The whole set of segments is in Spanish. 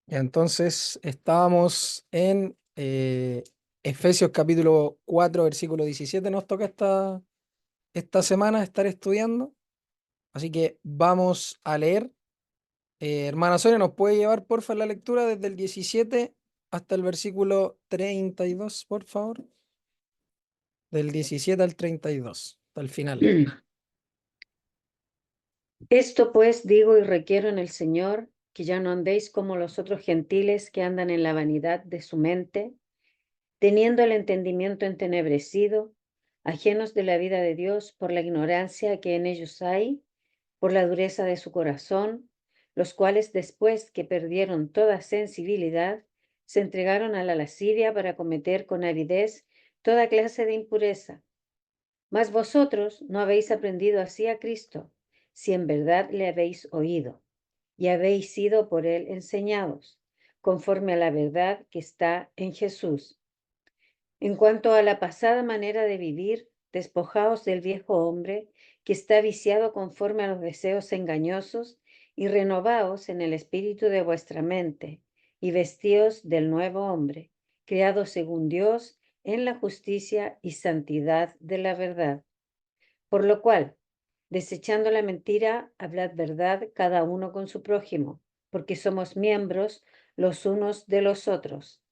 Ya, entonces estábamos en Efesios capítulo 4 versículo 17. Nos toca esta semana estar estudiando. Así que vamos a leer. Hermana Sonia, ¿nos puede llevar porfa la lectura desde el 17 hasta el versículo 32, por favor? Del 17 al 32, hasta el final. Esto pues digo y requiero en el Señor, que ya no andéis como los otros gentiles que andan en la vanidad de su mente, teniendo el entendimiento entenebrecido, ajenos de la vida de Dios por la ignorancia que en ellos hay, por la dureza de su corazón, los cuales después que perdieron toda sensibilidad, se entregaron a la lascivia para cometer con avidez toda clase de impureza. Mas vosotros no habéis aprendido así a Cristo, si en verdad le habéis oído y habéis sido por él enseñados, conforme a la verdad que está en Jesús. En cuanto a la pasada manera de vivir, despojaos del viejo hombre, que está viciado conforme a los deseos engañosos, y renovaos en el espíritu de vuestra mente, y vestíos del nuevo hombre, creado según Dios en la justicia y santidad de la verdad. Por lo cual, desechando la mentira, hablad verdad cada uno con su prójimo, porque somos miembros los unos de los otros.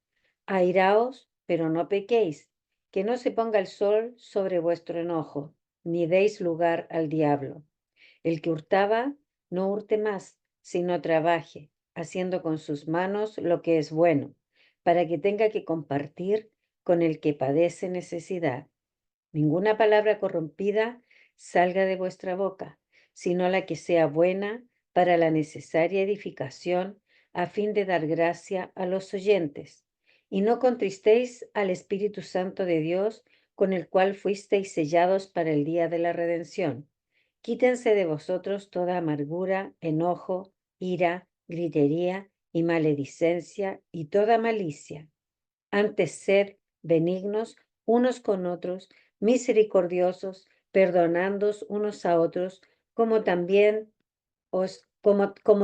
Airaos, pero no pequéis, que no se ponga el sol sobre vuestro enojo, ni deis lugar al diablo. El que hurtaba, no hurte más, sino trabaje, haciendo con sus manos lo que es bueno, para que tenga que compartir con el que padece necesidad. Ninguna palabra corrompida salga de vuestra boca, sino la que sea buena para la necesaria edificación, a fin de dar gracia a los oyentes. Y no contristéis al Espíritu Santo de Dios, con el cual fuisteis sellados para el día de la redención. Quítense de vosotros toda amargura, enojo, ira, gritería y maledicencia y toda malicia. Antes sed benignos unos con otros, misericordiosos, perdonándoos unos a otros, como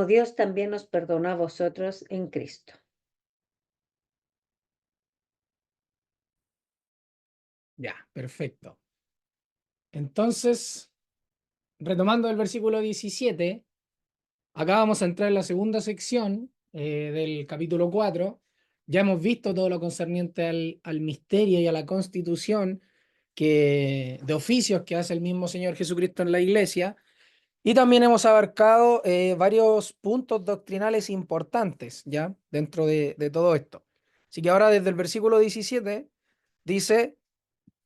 Dios también os perdonó a vosotros en Cristo. Ya, perfecto. Entonces, retomando el versículo 17, acá vamos a entrar en la segunda sección del capítulo 4. Ya hemos visto todo lo concerniente al misterio y a la constitución de oficios que hace el mismo Señor Jesucristo en la iglesia. Y también hemos abarcado varios puntos doctrinales importantes, ¿ya? Dentro de todo esto. Así que ahora desde el versículo 17 dice: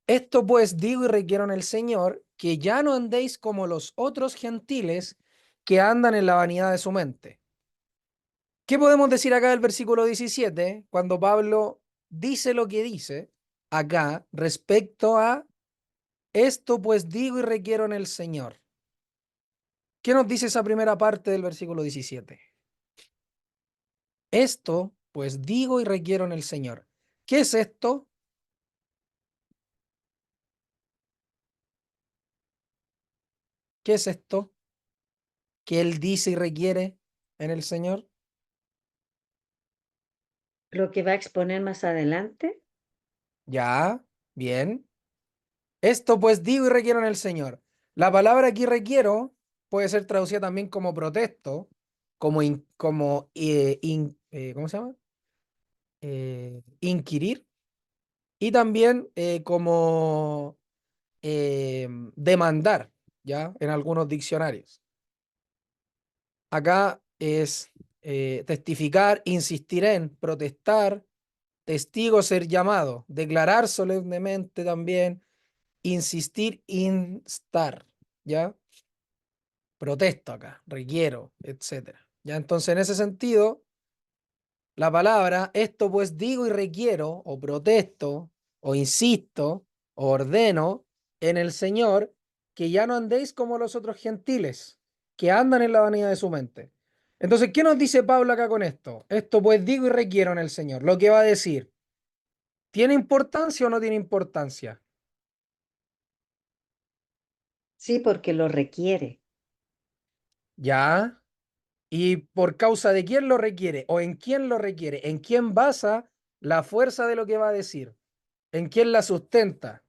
esto pues digo y requiero en el Señor, que ya no andéis como los otros gentiles que andan en la vanidad de su mente. ¿Qué podemos decir acá del versículo 17 cuando Pablo dice lo que dice acá respecto a esto pues digo y requiero en el Señor? ¿Qué nos dice esa primera parte del versículo 17? Esto pues digo y requiero en el Señor. ¿Qué es esto? ¿Qué es esto que él dice y requiere en el Señor? Lo que va a exponer más adelante, Ya, bien. Esto pues digo y requiero en el Señor. La palabra aquí requiero puede ser traducida también como protesto, ¿cómo se llama? Inquirir, y también como demandar, ¿ya? En algunos diccionarios. Acá es testificar, insistir en, protestar, testigo, ser llamado, declarar solemnemente también, insistir, instar, ¿ya? Protesto acá, requiero, etcétera. Ya, entonces en ese sentido, la palabra, esto pues digo y requiero, o protesto, o insisto, o ordeno en el Señor, que ya no andéis como los otros gentiles, que andan en la vanidad de su mente. Entonces, ¿qué nos dice Pablo acá con esto? Esto pues digo y requiero en el Señor. Lo que va a decir, ¿tiene importancia o no tiene importancia? sí, porque lo requiere. Ya. ¿Y por causa de quién lo requiere? ¿O en quién lo requiere? ¿En quién basa la fuerza de lo que va a decir? ¿En quién la sustenta?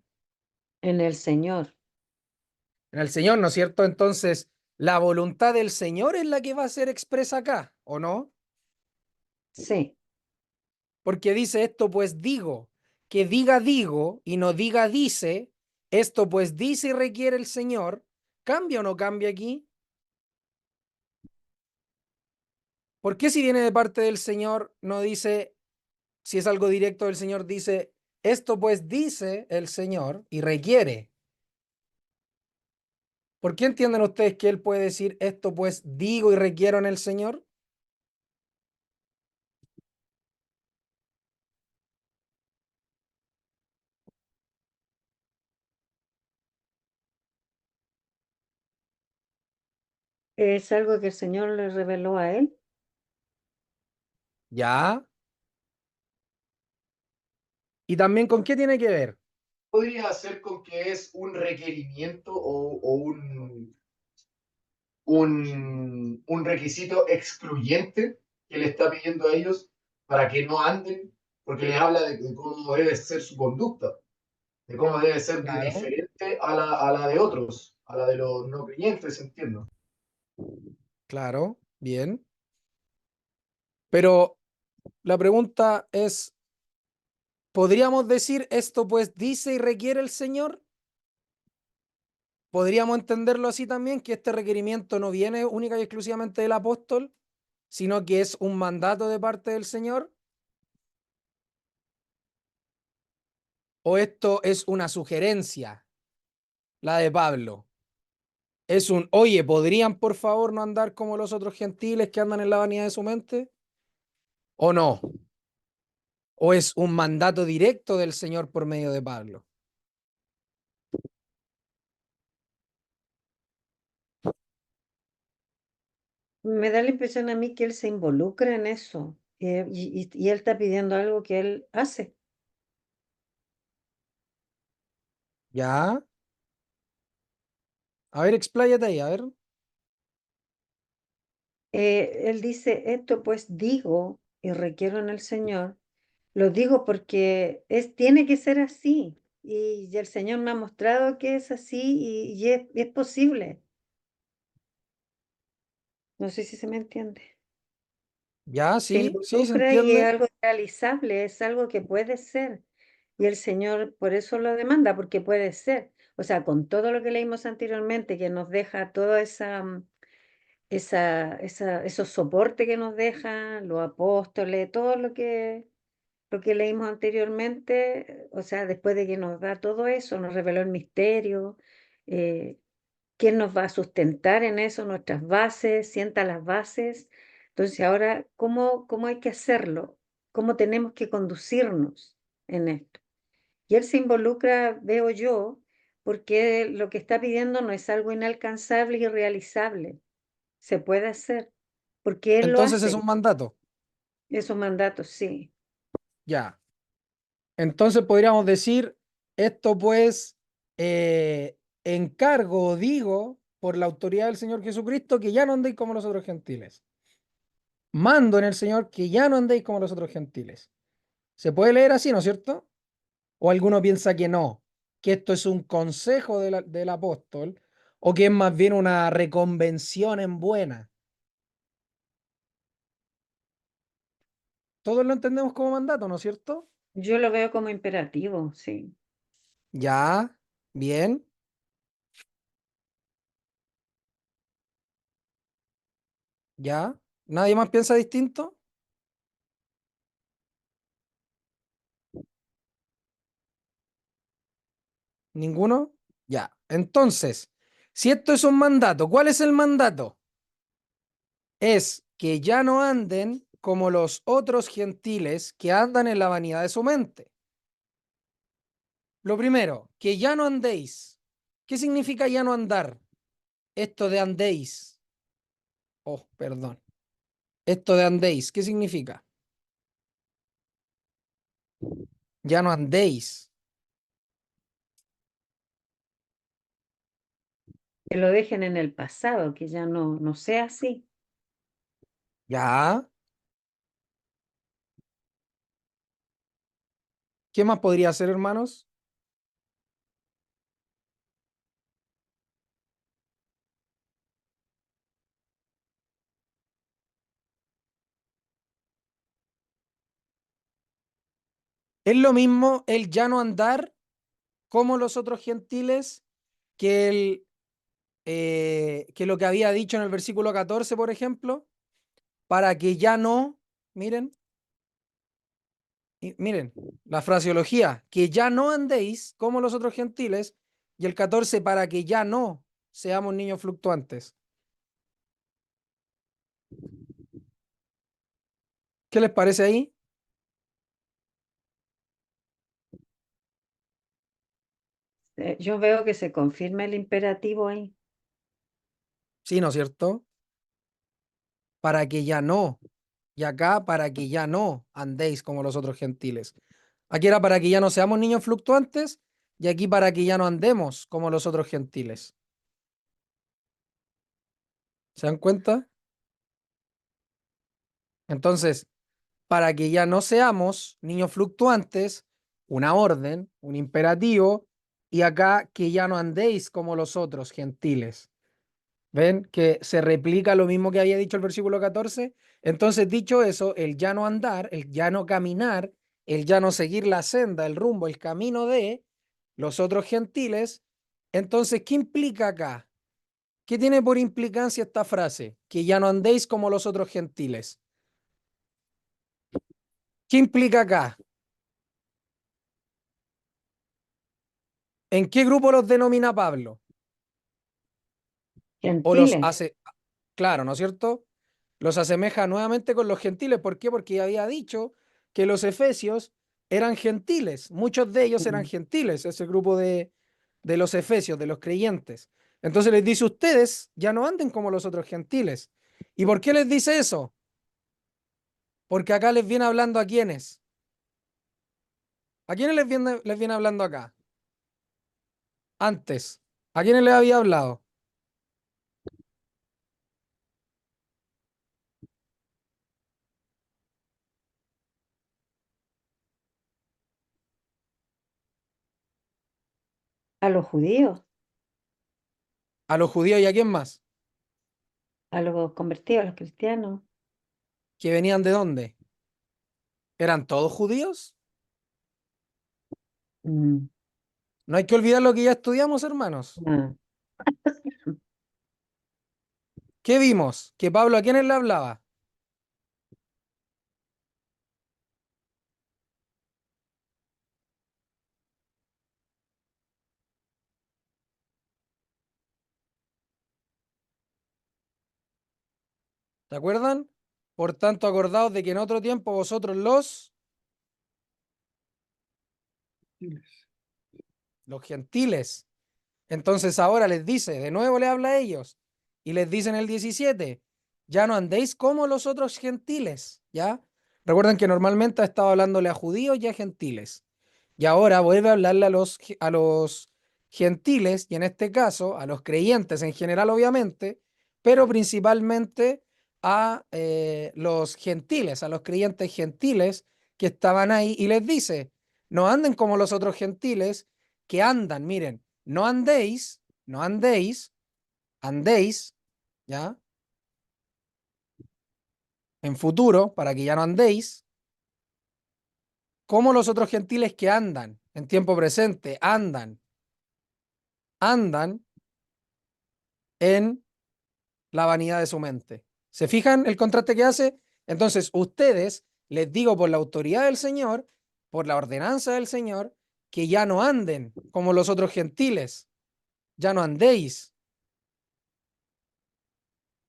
En el Señor. En el Señor, ¿no es cierto? Entonces, la voluntad del Señor es la que va a ser expresa acá, ¿o no? Sí. Porque dice esto, pues digo, que diga digo y no diga dice, esto pues dice y requiere el Señor, ¿cambia o no cambia aquí? ¿Por qué si viene de parte del Señor no dice, si es algo directo del Señor, dice, esto pues dice el Señor y requiere? ¿Por qué entienden ustedes que Él puede decir, esto pues digo y requiero en el Señor? Es algo que el Señor le reveló a él. Ya. ¿Y también con qué tiene que ver? Podría ser con que es un requerimiento o un requisito excluyente que le está pidiendo a ellos para que no anden, porque les habla de cómo debe ser su conducta, de cómo debe ser de Claro, diferente a la de otros, a la de los no creyentes, entiendo. claro, bien. Pero la pregunta es, ¿podríamos decir esto pues dice y requiere el Señor? ¿Podríamos entenderlo así también, que este requerimiento no viene única y exclusivamente del apóstol, sino que es un mandato de parte del Señor? ¿O esto es una sugerencia, la de Pablo? Es un, oye, ¿podrían por favor no andar como los otros gentiles que andan en la vanidad de su mente? ¿O no? ¿O es un mandato directo del Señor por medio de Pablo? Me da la impresión a mí que él se involucra en eso y él está pidiendo algo que él hace. ¿Ya? A ver, expláyate ahí, a ver. Él dice, esto pues digo y requiero en el Señor, lo digo porque tiene que ser así y el Señor me ha mostrado que es así y es posible. No sé si se me entiende. Ya, Se sí, sí, se involucra y es entiende. algo realizable, es algo que puede ser. Y el Señor por eso lo demanda, porque puede ser. O sea, con todo lo que leímos anteriormente, que nos deja toda esos soportes que nos dejan los apóstoles, todo lo que leímos anteriormente, o sea, después de que nos da todo eso, nos reveló el misterio, eh, quién nos va a sustentar en eso, nuestras bases, sienta las bases. Entonces, ahora, ¿cómo hay que hacerlo? ¿Cómo tenemos que conducirnos en esto? Y él se involucra, veo yo, porque lo que está pidiendo no es algo inalcanzable y irrealizable. Se puede hacer, porque él lo Entonces es hace, un mandato. esos mandatos, sí. Ya. Entonces podríamos decir, esto pues encargo o digo por la autoridad del Señor Jesucristo que ya no andéis como los otros gentiles. Mando en el Señor que ya no andéis como los otros gentiles. Se puede leer así, ¿no es cierto? ¿O alguno piensa que no? Que esto es un consejo del apóstol o que es más bien una reconvención en buena. Todos lo entendemos como mandato, ¿no es cierto? Yo lo veo como imperativo, sí. Ya, bien, ya. ¿Nadie más piensa distinto? ¿Ninguno? Ya. Entonces, si esto es un mandato, ¿cuál es el mandato? Es que ya no anden como los otros gentiles que andan en la vanidad de su mente. Lo primero, que ya no andéis. ¿Qué significa ya no andar? Esto de andéis. Oh, perdón. Esto de andéis, ¿qué significa? Ya no andéis. Que lo dejen en el pasado, que ya no sea así. Ya. ¿Qué más podría hacer, hermanos? Es lo mismo el ya no andar como los otros gentiles que, que lo que había dicho en el versículo 14, por ejemplo, para que ya no, miren, miren, la fraseología, que ya no andéis como los otros gentiles, y el 14, para que ya no seamos niños fluctuantes. ¿Qué les parece ahí? Yo veo que se confirma el imperativo ahí. Sí, ¿no es cierto? Para que ya no. Y acá, para que ya no andéis como los otros gentiles. Aquí era para que ya no seamos niños fluctuantes, y aquí para que ya no andemos como los otros gentiles. ¿Se dan cuenta? Entonces, para que ya no seamos niños fluctuantes, una orden, un imperativo, y acá que ya no andéis como los otros gentiles. ¿Ven? Que se replica lo mismo que había dicho el versículo 14. Entonces, dicho eso, el ya no andar, el ya no caminar, el ya no seguir la senda, el rumbo, el camino de los otros gentiles. Entonces, ¿qué implica acá? ¿Qué tiene por implicancia esta frase? Que ya no andéis como los otros gentiles. ¿Qué implica acá? ¿En qué grupo los denomina Pablo? O los Gentiles. hace, claro, ¿no es cierto? Los asemeja nuevamente con los gentiles. ¿Por qué? Porque ya había dicho que los efesios eran gentiles. Muchos de ellos eran Mm. gentiles, ese grupo de los efesios, de los creyentes. Entonces les dice, ustedes ya no anden como los otros gentiles. ¿Y por qué les dice eso? Porque acá les viene hablando a quiénes. ¿A quiénes les viene hablando acá? Antes. ¿A quiénes les había hablado? A los judíos, A los judíos y a quién más. a los convertidos, a los cristianos. ¿Que venían de dónde? ¿Eran todos judíos? Mm. No hay que olvidar lo que ya estudiamos, hermanos. Ah. ¿Qué vimos? Que Pablo a quiénes le hablaba. ¿Se acuerdan? Por tanto, acordaos de que en otro tiempo vosotros los gentiles. Entonces ahora les dice, de nuevo le habla a ellos, y les dice en el 17, ya no andéis como los otros gentiles, ¿ya? Recuerden que normalmente ha estado hablándole a judíos y a gentiles. Y ahora vuelve a hablarle a los gentiles, y en este caso a los creyentes en general, obviamente, pero principalmente a los gentiles, a los creyentes gentiles que estaban ahí, y les dice, no anden como los otros gentiles que andan, miren, no andéis, no andéis, andéis, ¿ya? En futuro, para que ya no andéis, como los otros gentiles que andan en tiempo presente, andan en la vanidad de su mente. ¿Se fijan el contraste que hace? Entonces, ustedes, les digo por la autoridad del Señor, por la ordenanza del Señor, que ya no anden como los otros gentiles, ya no andéis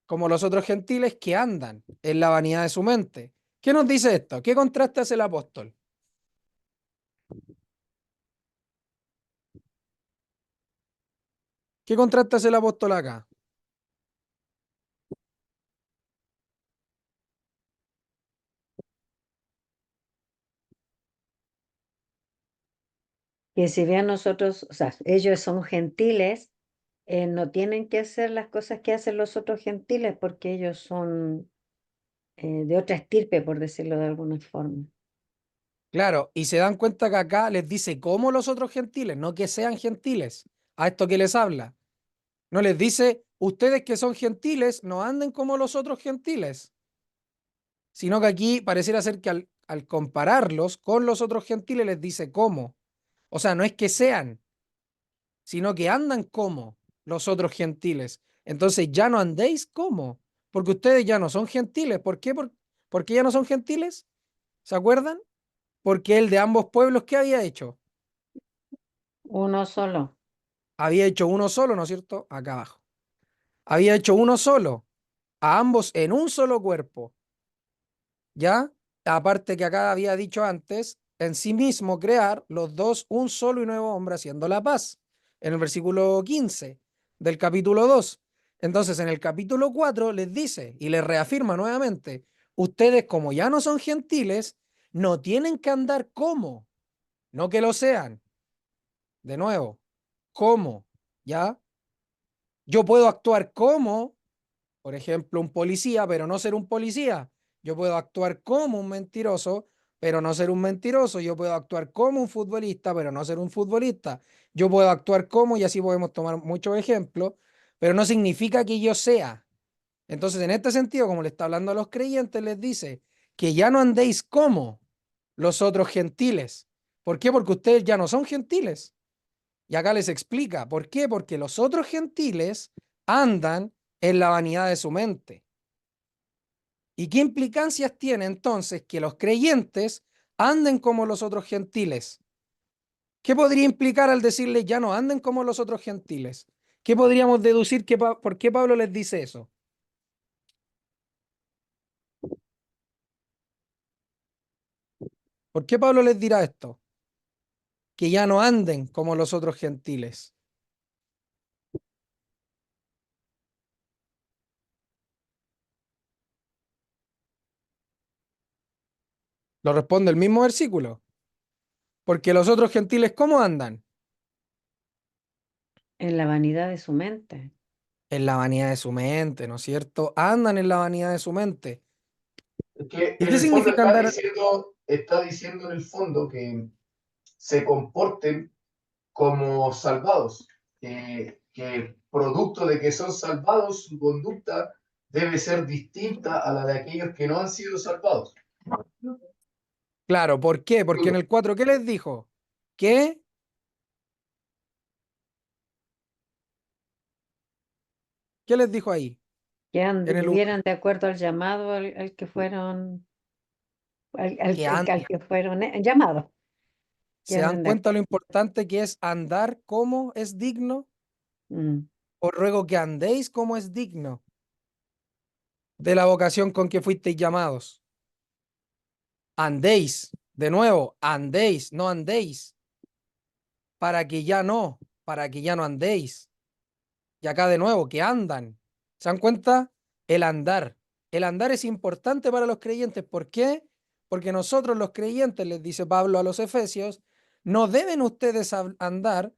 como los otros gentiles que andan en la vanidad de su mente. ¿Qué nos dice esto? ¿Qué contraste hace el apóstol? ¿Qué contraste hace el apóstol acá? Que si bien nosotros, o sea, ellos son gentiles, no tienen que hacer las cosas que hacen los otros gentiles porque ellos son de otra estirpe, por decirlo de alguna forma. Claro, y se dan cuenta que acá les dice cómo los otros gentiles, no que sean gentiles, a esto que les habla. No les dice, ustedes que son gentiles, no anden como los otros gentiles, sino que aquí pareciera ser que al compararlos con los otros gentiles les dice cómo. O sea, no es que sean, sino que andan como los otros gentiles. Entonces ya no andéis como, porque ustedes ya no son gentiles. ¿Por qué? ¿Por qué ya no son gentiles? ¿Se acuerdan? Porque el de ambos pueblos, ¿qué había hecho? Uno solo. Había hecho uno solo, ¿no es cierto? Acá abajo. Había hecho uno solo, a ambos en un solo cuerpo. ¿Ya? Aparte que acá había dicho antes, en sí mismo crear los dos un solo y nuevo hombre haciendo la paz, en el versículo 15 del capítulo 2. Entonces, en el capítulo 4 les dice y les reafirma nuevamente, ustedes como ya no son gentiles, no tienen que andar como, no que lo sean. De nuevo, como, ¿ya? Yo puedo actuar como, por ejemplo, un policía, pero no ser un policía. Yo puedo actuar como un mentiroso, pero no ser un mentiroso. Yo puedo actuar como un futbolista, pero no ser un futbolista. Yo puedo actuar como, y así podemos tomar muchos ejemplos, pero no significa que yo sea. Entonces, en este sentido, como le está hablando a los creyentes, les dice que ya no andéis como los otros gentiles. ¿Por qué? Porque ustedes ya no son gentiles. Y acá les explica, ¿por qué? Porque los otros gentiles andan en la vanidad de su mente. ¿Y qué implicancias tiene entonces que los creyentes anden como los otros gentiles? ¿Qué podría implicar al decirles ya no anden como los otros gentiles? ¿Qué podríamos deducir por qué Pablo les dice eso? ¿Por qué Pablo les dirá esto? Que ya no anden como los otros gentiles. Lo responde el mismo versículo. Porque los otros gentiles, ¿cómo andan? En la vanidad de su mente. En la vanidad de su mente, ¿no es cierto? Andan en la vanidad de su mente. Es que ¿Y en qué el fondo significa andar? está diciendo en el fondo que se comporten como salvados, que producto de que son salvados, su conducta debe ser distinta a la de aquellos que no han sido salvados. Claro, ¿por qué? Porque en el 4, ¿qué les dijo? ¿Qué? ¿Qué les dijo ahí? Que En el 1. anduvieran de acuerdo al llamado al que fueron, Que anden. al que fueron llamados. Que ¿Se dan anden de cuenta acuerdo. lo importante que es andar como es digno? Mm. Os ruego que andéis como es digno de la vocación con que fuisteis llamados. Andéis, de nuevo, andéis, no andéis, para que ya no andéis. Y acá de nuevo, que andan. ¿Se dan cuenta? El andar. El andar es importante para los creyentes. ¿Por qué? Porque nosotros los creyentes, les dice Pablo a los Efesios, no deben ustedes andar,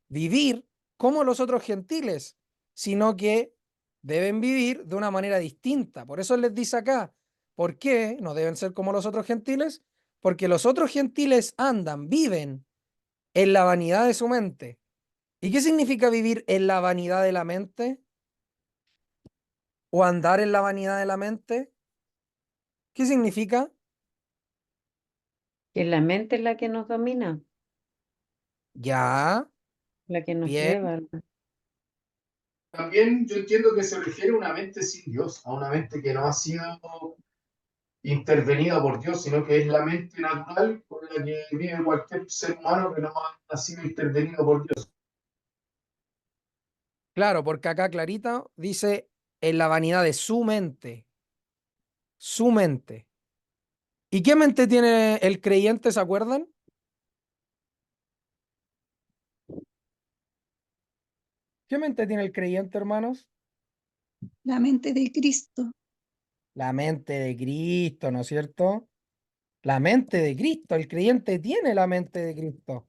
vivir como los otros gentiles, sino que deben vivir de una manera distinta. Por eso les dice acá, ¿por qué no deben ser como los otros gentiles? Porque los otros gentiles andan, viven en la vanidad de su mente. ¿Y qué significa vivir en la vanidad de la mente? ¿O andar en la vanidad de la mente? ¿Qué significa? Que la mente es la que nos domina, Ya, la que nos bien, lleva. También yo entiendo que se refiere a una mente sin Dios, a una mente que no ha sido intervenida por Dios, sino que es la mente natural con la que vive cualquier ser humano que no ha sido intervenido por Dios. claro, porque acá clarita dice en la vanidad de su mente, su mente. ¿Y qué mente tiene el creyente, se acuerdan? ¿Qué mente tiene el creyente, hermanos? La mente de Cristo. La mente de Cristo, ¿no es cierto? La mente de Cristo, el creyente tiene la mente de Cristo.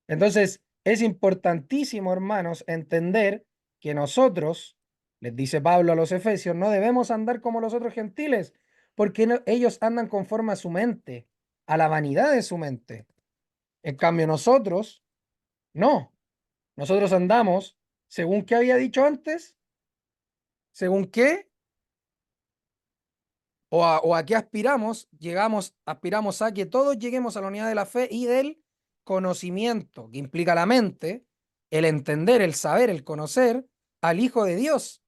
Entonces, es importantísimo, hermanos, entender que nosotros Les dice Pablo a los efesios, no debemos andar como los otros gentiles, porque ellos andan conforme a su mente, a la vanidad de su mente. En cambio, nosotros, no. Nosotros andamos, según qué había dicho antes, según qué o a qué aspiramos, aspiramos a que todos lleguemos a la unidad de la fe y del conocimiento, que implica la mente, el entender, el saber, el conocer al Hijo de Dios,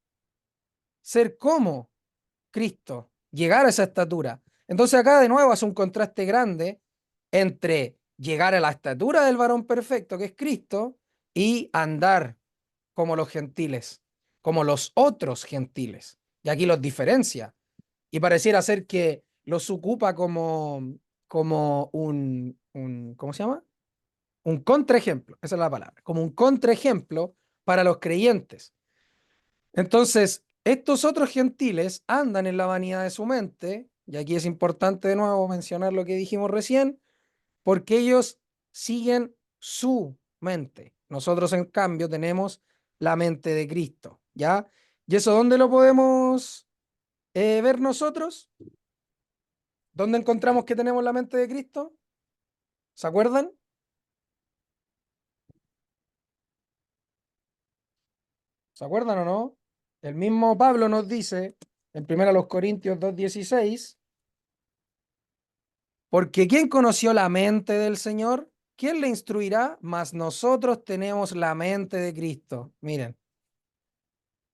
ser como Cristo, llegar a esa estatura. Entonces acá de nuevo hace un contraste grande entre llegar a la estatura del varón perfecto, que es Cristo, y andar como los gentiles, como los otros gentiles. Y aquí los diferencia. Y pareciera ser que los ocupa como ¿cómo se llama? Un contraejemplo, esa es la palabra, como un contraejemplo para los creyentes. Entonces, estos otros gentiles andan en la vanidad de su mente, y aquí es importante de nuevo mencionar lo que dijimos recién, porque ellos siguen su mente. Nosotros, en cambio, tenemos la mente de Cristo, ¿ya? ¿Y eso dónde lo podemos ver nosotros? ¿Dónde encontramos que tenemos la mente de Cristo? ¿Se acuerdan? ¿Se acuerdan o no? El mismo Pablo nos dice en 1 Corintios 2:16, porque ¿quién conoció la mente del Señor? ¿Quién le instruirá? Mas nosotros tenemos la mente de Cristo. Miren,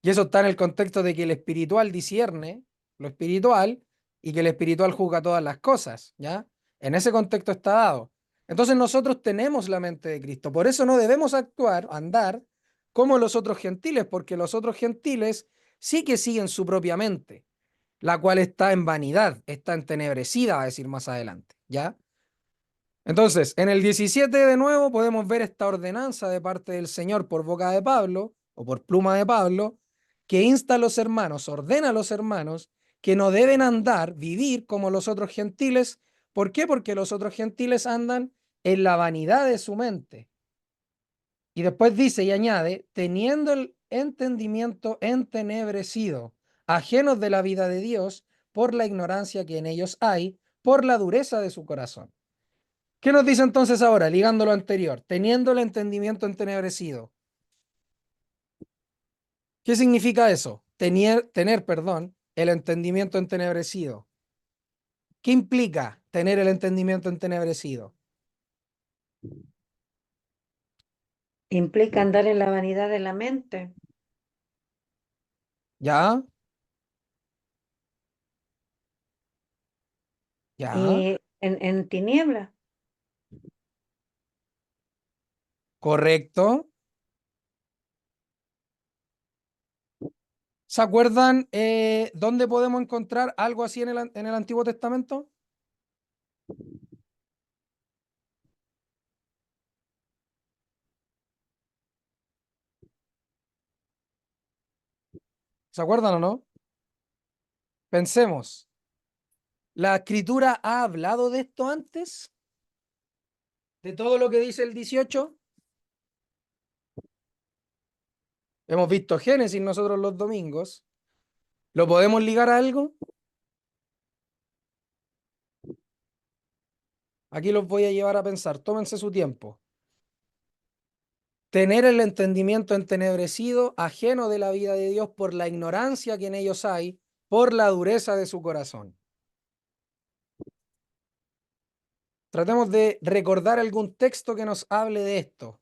y eso está en el contexto de que el espiritual discierne lo espiritual y que el espiritual juzga todas las cosas, ¿ya? En ese contexto está dado. Entonces nosotros tenemos la mente de Cristo. Por eso no debemos actuar, andar como los otros gentiles, porque los otros gentiles sí que siguen su propia mente, la cual está en vanidad, está entenebrecida, va a decir más adelante, ¿ya? Entonces, en el 17 de nuevo podemos ver esta ordenanza de parte del Señor por boca de Pablo o por pluma de Pablo, que insta a los hermanos, ordena a los hermanos que no deben andar, vivir como los otros gentiles. ¿Por qué? Porque los otros gentiles andan en la vanidad de su mente. Y después dice y añade, teniendo el entendimiento entenebrecido, ajenos de la vida de Dios, por la ignorancia que en ellos hay, por la dureza de su corazón. ¿Qué nos dice entonces ahora, ligando lo anterior? Teniendo el entendimiento entenebrecido. ¿Qué significa eso? Perdón, el entendimiento entenebrecido. ¿Qué implica tener el entendimiento entenebrecido? Implica andar en la vanidad de la mente ¿Ya? ¿Ya? y en tiniebla. ¿Correcto? ¿Se acuerdan dónde podemos encontrar algo así en el Antiguo Testamento? ¿Se acuerdan o no? Pensemos. ¿La Escritura ha hablado de esto antes? ¿De todo lo que dice el 18? Hemos visto Génesis nosotros los domingos. ¿Lo podemos ligar a algo? Aquí los voy a llevar a pensar. Tómense su tiempo. Tener el entendimiento entenebrecido, ajeno de la vida de Dios por la ignorancia que en ellos hay, por la dureza de su corazón. Tratemos de recordar algún texto que nos hable de esto.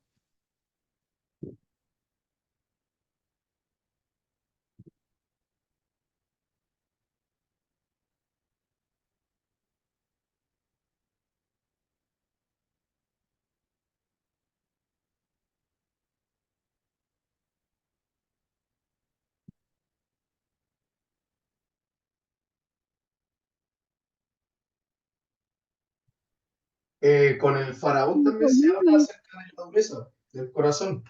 Con el faraón también se habla acerca de la dureza del corazón.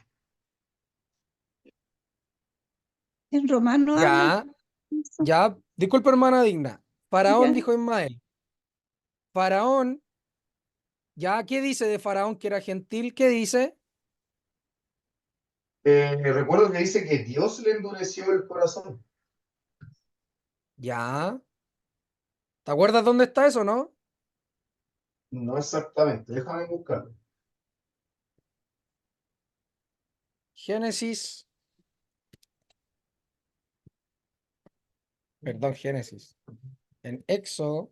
En Romano habla Ya, de eso. ya. Disculpa, hermana digna. Faraón, Ya. dijo Ismael. Faraón, ya, ¿qué dice de Faraón que era gentil? ¿Qué dice? Recuerdo que dice que Dios le endureció el corazón. Ya. ¿Te acuerdas dónde está eso, no? No exactamente, déjame buscarlo. Génesis. Perdón, Génesis. En Éxodo.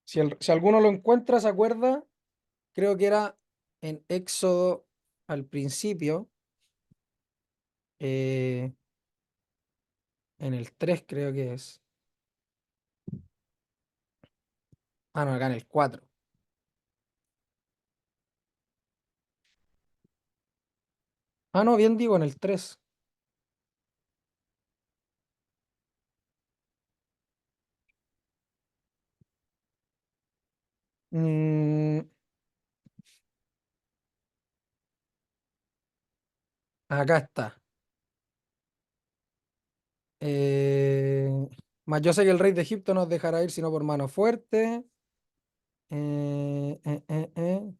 Si alguno lo encuentra, ¿se acuerda? Creo que era en Éxodo al principio. En el 3 creo que es. Ah, no, acá en el 4. Ah, no, bien digo, en el 3. Mm, acá está. Eh, Mas yo sé que el rey de Egipto nos dejará ir sino por mano fuerte. Eh, eh, eh, eh.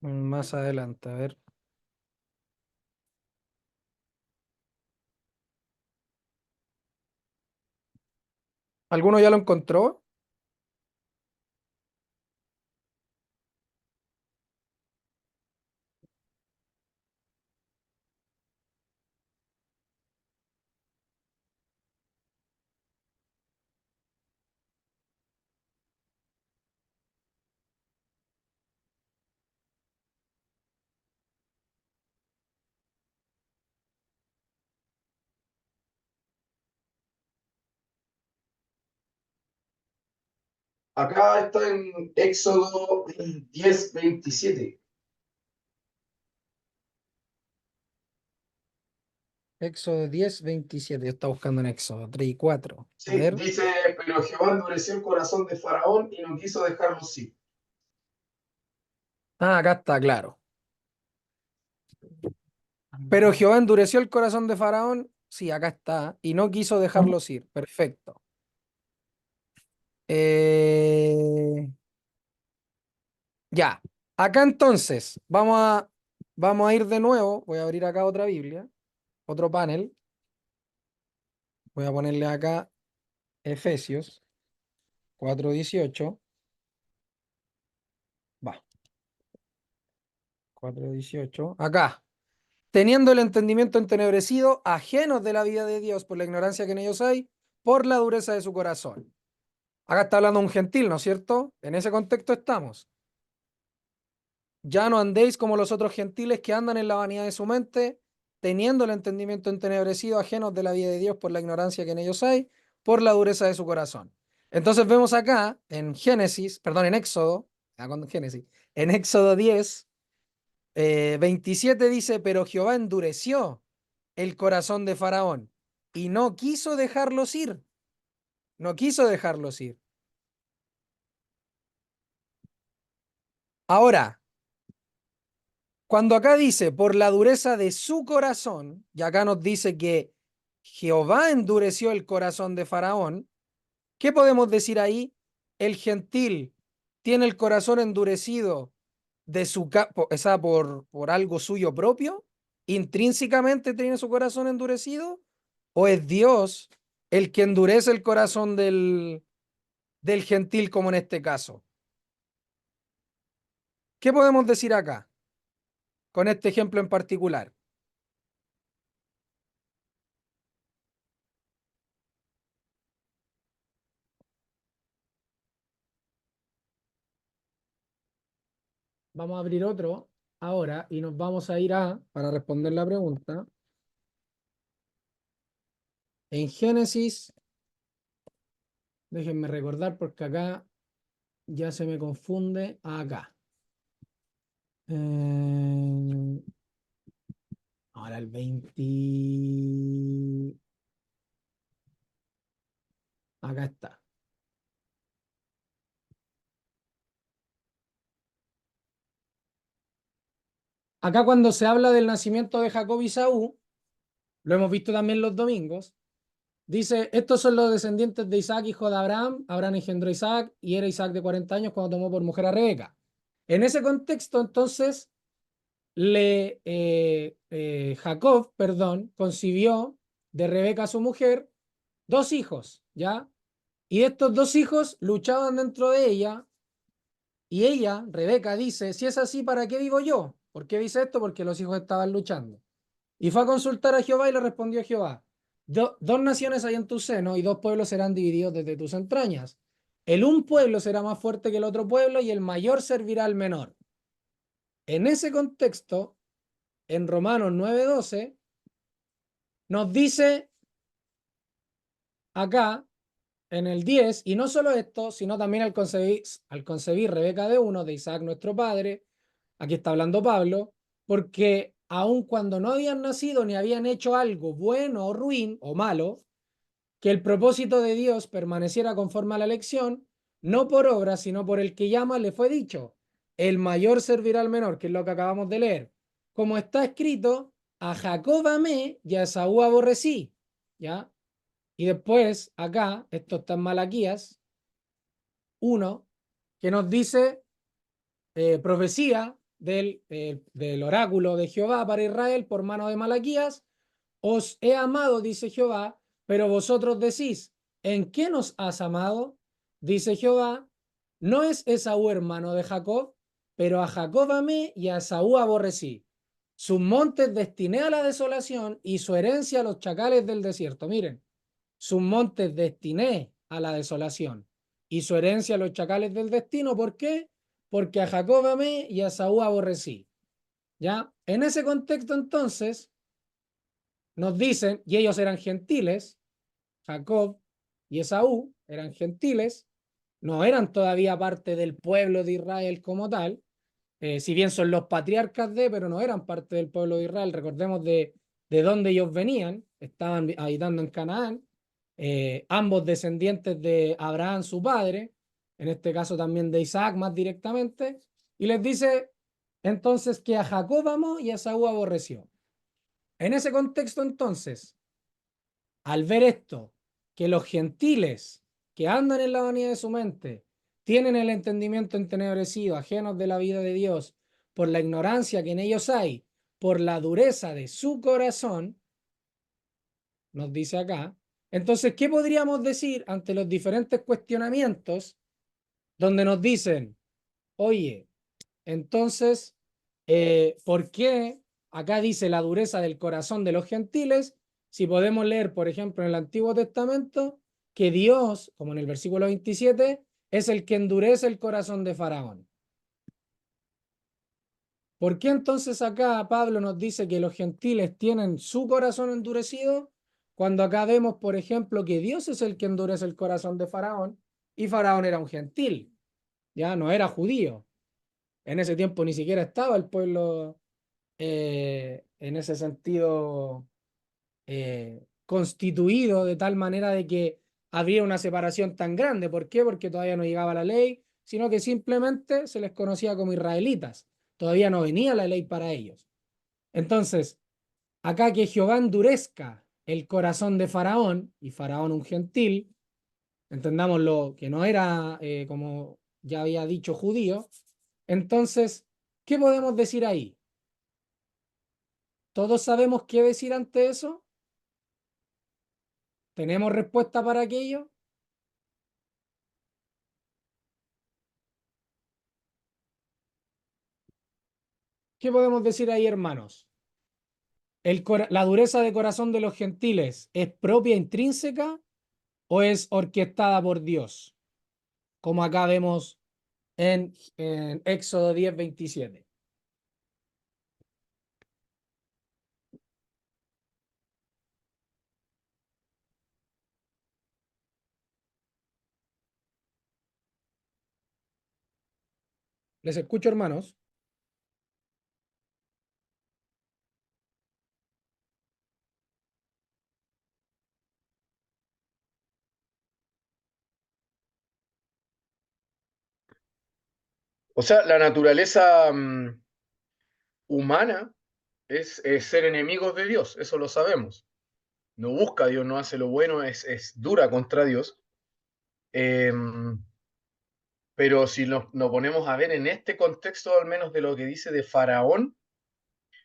Más adelante, a ver. ¿Alguno ya lo encontró? Acá está en Éxodo 10:27. Éxodo 10:27. Yo estaba buscando en Éxodo 3 y 4. A Sí, ver. dice, pero Jehová endureció el corazón de Faraón y no quiso dejarlo así. Ah, acá está, claro. Pero Jehová endureció el corazón de Faraón. Sí, acá está. Y no quiso dejarlos ir. Perfecto. Eh, Ya. Acá entonces, vamos a ir de nuevo. Voy a abrir acá otra Biblia, otro panel. Voy a ponerle acá Efesios 4:18. Va, 4:18. Acá. Teniendo el entendimiento entenebrecido, ajenos de la vida de Dios por la ignorancia que en ellos hay, por la dureza de su corazón. Acá está hablando un gentil, ¿no es cierto? En ese contexto estamos. Ya no andéis como los otros gentiles que andan en la vanidad de su mente, teniendo el entendimiento entenebrecido, ajenos de la vida de Dios por la ignorancia que en ellos hay, por la dureza de su corazón. Entonces vemos acá en Génesis, perdón, en Éxodo, Génesis, en Éxodo 10, 27 dice, pero Jehová endureció el corazón de Faraón y no quiso dejarlos ir, no quiso dejarlos ir. Ahora, cuando acá dice por la dureza de su corazón, y acá nos dice que Jehová endureció el corazón de Faraón, ¿qué podemos decir ahí? El gentil tiene el corazón endurecido de por algo suyo propio, intrínsecamente tiene su corazón endurecido, o es Dios el que endurece el corazón del gentil, como en este caso. ¿Qué podemos decir acá con este ejemplo en particular? Vamos a abrir otro ahora y nos vamos a ir para responder la pregunta, en Génesis, déjenme recordar porque acá ya se me confunde, acá. Ahora el 20, acá está. acá cuando se habla del nacimiento de Jacob y Esaú, lo hemos visto también los domingos, dice, estos son los descendientes de Isaac, hijo de Abraham. Abraham engendró a Isaac y era Isaac de 40 años cuando tomó por mujer a Rebeca. En ese contexto, entonces, Jacob, perdón, concibió de Rebeca, su mujer, dos hijos, ¿ya? Y estos dos hijos luchaban dentro de ella y ella, Rebeca, dice, si es así, ¿para qué vivo yo? ¿Por qué dice esto? Porque los hijos estaban luchando. Y fue a consultar a Jehová y le respondió Jehová, dos naciones hay en tu seno y dos pueblos serán divididos desde tus entrañas. El un pueblo será más fuerte que el otro pueblo y el mayor servirá al menor. En ese contexto, en Romanos 9:12, nos dice acá, en el 10, y no solo esto, sino también al concebir Rebeca de uno, de Isaac nuestro padre, aquí está hablando Pablo, porque aun cuando no habían nacido ni habían hecho algo bueno o ruin o malo, que el propósito de Dios permaneciera conforme a la elección, no por obra, sino por el que llama, le fue dicho, el mayor servirá al menor, que es lo que acabamos de leer. Como está escrito, a Jacob amé y a Esaú aborrecí, ¿ya? Y después, acá, esto está en Malaquías 1, que nos dice profecía del oráculo de Jehová para Israel por mano de Malaquías, os he amado, dice Jehová, pero vosotros decís, ¿en qué nos has amado? Dice Jehová, no es Esaú hermano de Jacob, pero a Jacob amé y a Esaú aborrecí. Sus montes destiné a la desolación y su herencia a los chacales del desierto. Miren, sus montes destiné a la desolación y su herencia a los chacales del destino. ¿Por qué? Porque a Jacob amé y a Esaú aborrecí. ¿Ya? En ese contexto, entonces, nos dicen, y ellos eran gentiles, Jacob y Esaú eran gentiles, no eran todavía parte del pueblo de Israel como tal, si bien son los patriarcas pero no eran parte del pueblo de Israel. Recordemos de dónde ellos venían, estaban habitando en Canaán, ambos descendientes de Abraham, su padre, en este caso también de Isaac más directamente, y les dice entonces que a Jacob amó y a Esaú aborreció. En ese contexto, entonces, al ver esto, que los gentiles que andan en la vanidad de su mente tienen el entendimiento entenebrecido, ajenos de la vida de Dios, por la ignorancia que en ellos hay, por la dureza de su corazón, nos dice acá. Entonces, ¿qué podríamos decir ante los diferentes cuestionamientos donde nos dicen, oye, entonces, ¿por qué acá dice la dureza del corazón de los gentiles? Si podemos leer, por ejemplo, en el Antiguo Testamento, que Dios, como en el versículo 27, es el que endurece el corazón de Faraón. ¿Por qué entonces acá Pablo nos dice que los gentiles tienen su corazón endurecido? Cuando acá vemos, por ejemplo, que Dios es el que endurece el corazón de Faraón y Faraón era un gentil, ya no era judío. En ese tiempo ni siquiera estaba el pueblo en ese sentido constituido de tal manera de que habría una separación tan grande. ¿Por qué? Porque todavía no llegaba la ley, sino que simplemente se les conocía como israelitas. Todavía no venía la ley para ellos. Entonces, acá que Jehová endurezca el corazón de Faraón, y Faraón un gentil, entendámoslo que no era, como ya había dicho, judío, entonces, ¿qué podemos decir ahí? ¿Todos sabemos qué decir ante eso? ¿Tenemos respuesta para aquello? ¿Qué podemos decir ahí, hermanos? ¿La dureza de corazón de los gentiles es propia, intrínseca, o es orquestada por Dios? Como acá vemos en Éxodo 10:27. Les escucho, hermanos. O sea, la naturaleza, humana es ser enemigos de Dios, eso lo sabemos. No busca a Dios, no hace lo bueno, es dura contra Dios. Eh, pero si nos ponemos a ver en este contexto, al menos de lo que dice de Faraón,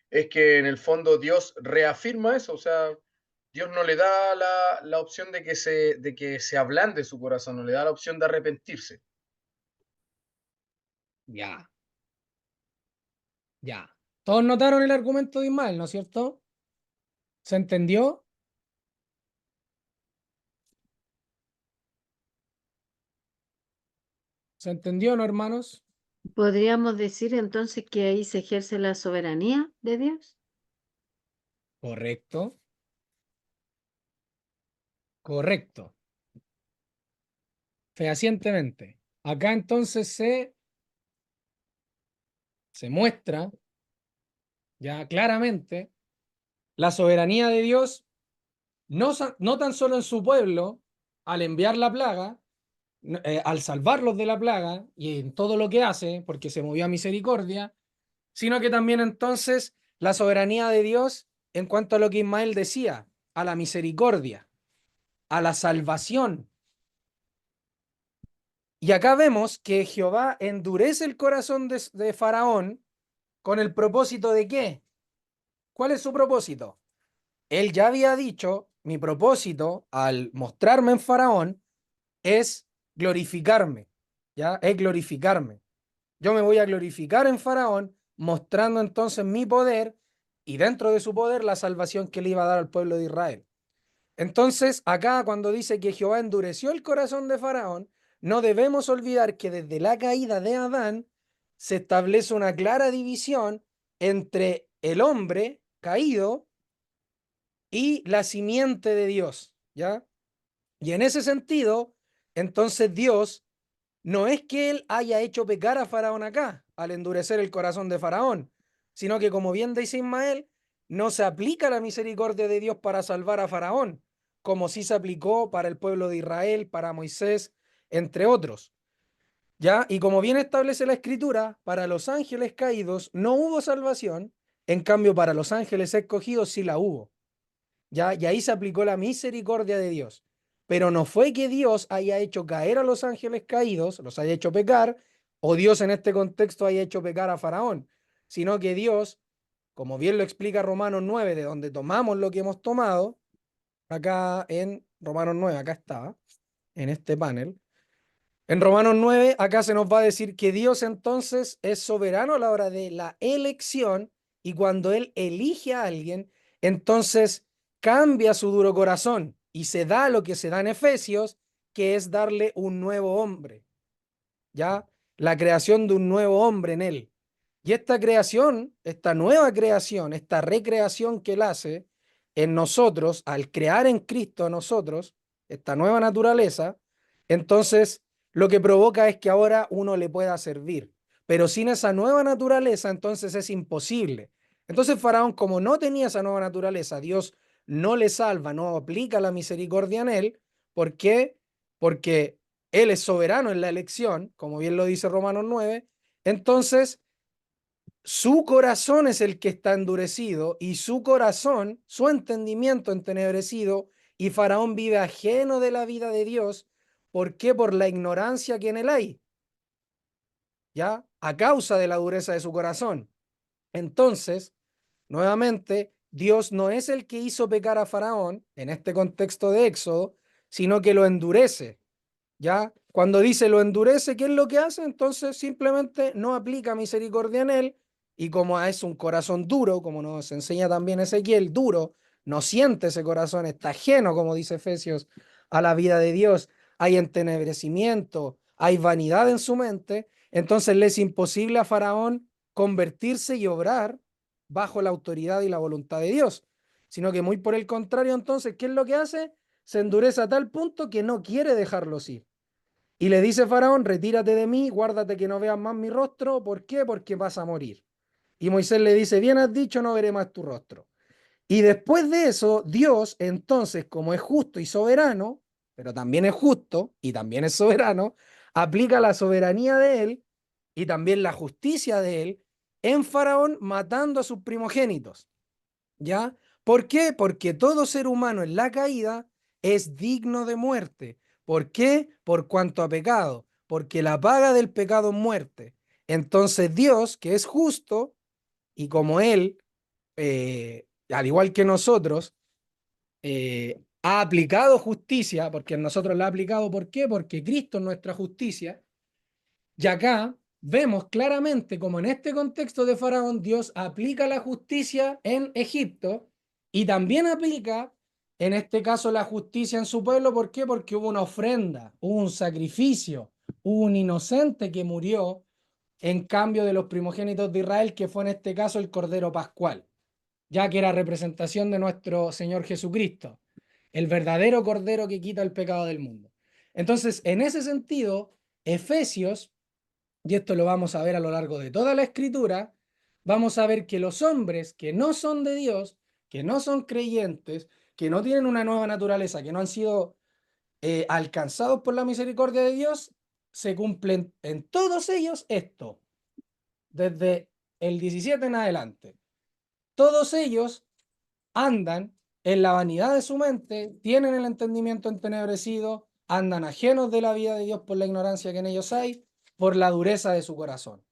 es que en el fondo Dios reafirma eso, o sea, Dios no le da la opción de que se ablande su corazón, no le da la opción de arrepentirse. Ya, ya. Todos notaron el argumento de Ismael, ¿no es cierto? ¿Se entendió? ¿Se entendió, no, hermanos? ¿Podríamos decir entonces que ahí se ejerce la soberanía de Dios? Correcto, correcto. Fehacientemente. Acá entonces se muestra ya claramente la soberanía de Dios, no tan solo en su pueblo, al enviar la plaga, al salvarlos de la plaga y en todo lo que hace, porque se movió a misericordia, sino que también entonces la soberanía de Dios en cuanto a lo que Ismael decía, a la misericordia, a la salvación. Y acá vemos que Jehová endurece el corazón de Faraón con el propósito de ¿qué? ¿Cuál es su propósito? Él ya había dicho, mi propósito al mostrarme en Faraón es glorificarme, ¿ya? Es glorificarme. Yo me voy a glorificar en Faraón, mostrando entonces mi poder y dentro de su poder la salvación que le iba a dar al pueblo de Israel. Entonces, acá cuando dice que Jehová endureció el corazón de Faraón, no debemos olvidar que desde la caída de Adán se establece una clara división entre el hombre caído y la simiente de Dios, ¿ya? Y en ese sentido, entonces Dios no es que él haya hecho pecar a Faraón acá, al endurecer el corazón de Faraón, sino que como bien dice Ismael, no se aplica la misericordia de Dios para salvar a Faraón, como sí se aplicó para el pueblo de Israel, para Moisés, entre otros. ¿Ya? Y como bien establece la escritura, para los ángeles caídos no hubo salvación, en cambio para los ángeles escogidos sí la hubo. ¿Ya? Y ahí se aplicó la misericordia de Dios. Pero no fue que Dios haya hecho caer a los ángeles caídos, los haya hecho pecar, o Dios en este contexto haya hecho pecar a Faraón, sino que Dios, como bien lo explica Romanos 9, de donde tomamos lo que hemos tomado, acá en Romanos 9, acá está, en este panel. En Romanos 9, acá se nos va a decir que Dios entonces es soberano a la hora de la elección y cuando Él elige a alguien, entonces cambia su duro corazón y se da lo que se da en Efesios, que es darle un nuevo hombre, ¿ya? La creación de un nuevo hombre en Él. Y esta creación, esta nueva creación, esta recreación que Él hace en nosotros, al crear en Cristo a nosotros, esta nueva naturaleza, entonces lo que provoca es que ahora uno le pueda servir. Pero sin esa nueva naturaleza, entonces es imposible. Entonces Faraón, como no tenía esa nueva naturaleza, Dios no le salva, no aplica la misericordia en él. ¿Por qué? Porque Él es soberano en la elección, como bien lo dice Romanos 9. Entonces, su corazón es el que está endurecido y su corazón, su entendimiento entenebrecido, y Faraón vive ajeno de la vida de Dios. ¿Por qué? Por la ignorancia que en él hay, ¿ya? A causa de la dureza de su corazón. Entonces, nuevamente, Dios no es el que hizo pecar a Faraón en este contexto de Éxodo, sino que lo endurece, ¿ya? Cuando dice lo endurece, ¿qué es lo que hace? Entonces simplemente no aplica misericordia en él y como es un corazón duro, como nos enseña también Ezequiel, duro, no siente ese corazón, está ajeno, como dice Efesios, a la vida de Dios, hay entenebrecimiento, hay vanidad en su mente, entonces le es imposible a Faraón convertirse y obrar bajo la autoridad y la voluntad de Dios, sino que muy por el contrario, entonces, ¿qué es lo que hace? Se endurece a tal punto que no quiere dejarlos ir. Y le dice Faraón, retírate de mí, guárdate que no veas más mi rostro. ¿Por qué? Porque vas a morir. Y Moisés le dice, bien has dicho, no veré más tu rostro. Y después de eso, Dios, entonces, como es justo y soberano, pero también es justo y también es soberano, aplica la soberanía de él y también la justicia de él en Faraón matando a sus primogénitos. ¿Ya? ¿Por qué? Porque todo ser humano en la caída es digno de muerte. ¿Por qué? Por cuanto a pecado. Porque la paga del pecado es muerte. Entonces Dios, que es justo, y como Él, al igual que nosotros, ha aplicado justicia, porque nosotros la ha aplicado, ¿por qué? Porque Cristo es nuestra justicia. Y acá vemos claramente como en este contexto de Faraón, Dios aplica la justicia en Egipto y también aplica, en este caso, la justicia en su pueblo. ¿Por qué? Porque hubo una ofrenda, hubo un sacrificio, hubo un inocente que murió en cambio de los primogénitos de Israel, que fue en este caso el Cordero Pascual, ya que era representación de nuestro Señor Jesucristo, el verdadero Cordero que quita el pecado del mundo. Entonces, en ese sentido, Efesios, y esto lo vamos a ver a lo largo de toda la Escritura, vamos a ver que los hombres que no son de Dios, que no son creyentes, que no tienen una nueva naturaleza, que no han sido alcanzados por la misericordia de Dios, se cumplen en todos ellos esto, desde el 17 en adelante. Todos ellos andan en la vanidad de su mente, tienen el entendimiento entenebrecido, andan ajenos de la vida de Dios por la ignorancia que en ellos hay, por la dureza de su corazón.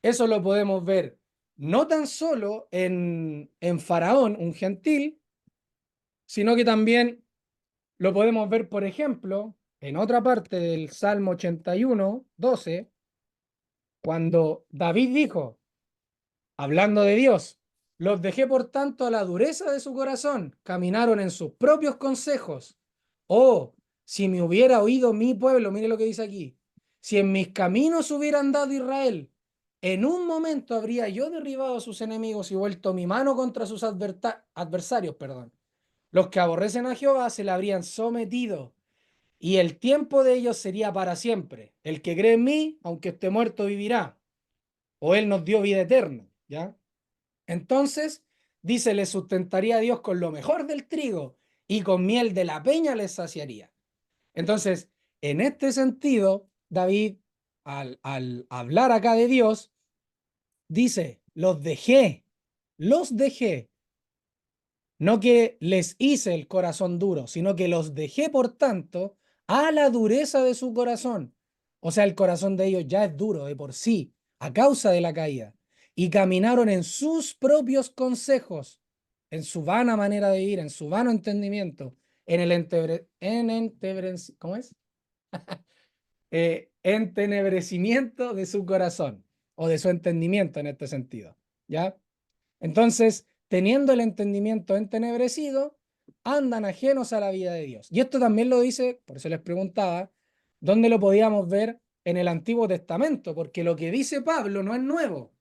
Eso lo podemos ver no tan solo en Faraón, un gentil, sino que también lo podemos ver, por ejemplo, en otra parte del Salmo 81, 12, cuando David dijo, hablando de Dios, los dejé por tanto a la dureza de su corazón, caminaron en sus propios consejos. Oh, si me hubiera oído mi pueblo, mire lo que dice aquí, si en mis caminos hubiera andado Israel, en un momento habría yo derribado a sus enemigos y vuelto mi mano contra sus adversarios, perdón. Los que aborrecen a Jehová se le habrían sometido, y el tiempo de ellos sería para siempre. El que cree en mí, aunque esté muerto, vivirá. O él nos dio vida eterna, ¿ya? Entonces, dice, les sustentaría a Dios con lo mejor del trigo y con miel de la peña les saciaría. Entonces, en este sentido, David, al hablar acá de Dios, dice, los dejé, no que les hice el corazón duro, sino que los dejé, por tanto, a la dureza de su corazón. O sea, el corazón de ellos ya es duro de por sí, a causa de la caída. Y caminaron en sus propios consejos, en su vana manera de ir, en su vano entendimiento, en el ¿cómo es? Entenebrecimiento de su corazón, o de su entendimiento en este sentido, ¿ya? Entonces, teniendo el entendimiento entenebrecido, andan ajenos a la vida de Dios. Y esto también lo dice, por eso les preguntaba, ¿dónde lo podíamos ver? En el Antiguo Testamento, porque lo que dice Pablo no es nuevo.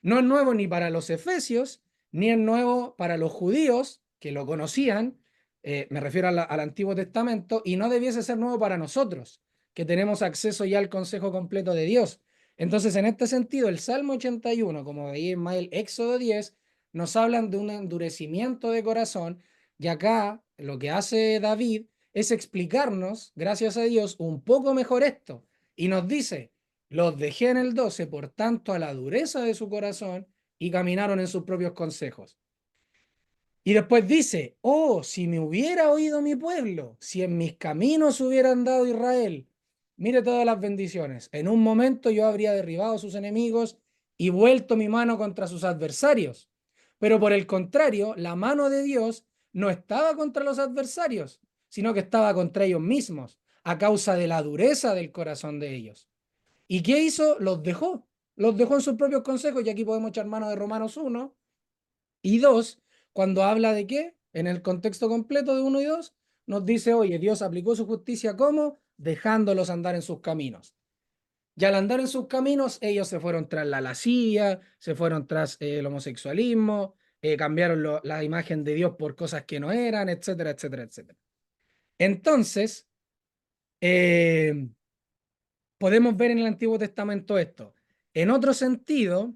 No es nuevo ni para los efesios, ni es nuevo para los judíos, que lo conocían, me refiero al Antiguo Testamento, y no debiese ser nuevo para nosotros, que tenemos acceso ya al consejo completo de Dios. Entonces, en este sentido, el Salmo 81, como veía más el Éxodo 10, nos hablan de un endurecimiento de corazón, y acá lo que hace David es explicarnos, gracias a Dios, un poco mejor esto, y nos dice, los dejé en el 12, por tanto, a la dureza de su corazón, y caminaron en sus propios consejos. Y después dice, oh, si me hubiera oído mi pueblo, si en mis caminos hubiera andado Israel, mire todas las bendiciones. En un momento yo habría derribado a sus enemigos y vuelto mi mano contra sus adversarios. Pero por el contrario, la mano de Dios no estaba contra los adversarios, sino que estaba contra ellos mismos, a causa de la dureza del corazón de ellos. ¿Y qué hizo? Los dejó en sus propios consejos, y aquí podemos echar mano de Romanos 1 y 2, cuando habla de qué, en el contexto completo de 1 y 2, nos dice, oye, Dios aplicó su justicia, ¿cómo? Dejándolos andar en sus caminos. Y al andar en sus caminos, ellos se fueron tras la lascivia, se fueron tras el homosexualismo, cambiaron la imagen de Dios por cosas que no eran, etcétera, etcétera, etcétera. Entonces, podemos ver en el Antiguo Testamento esto. En otro sentido,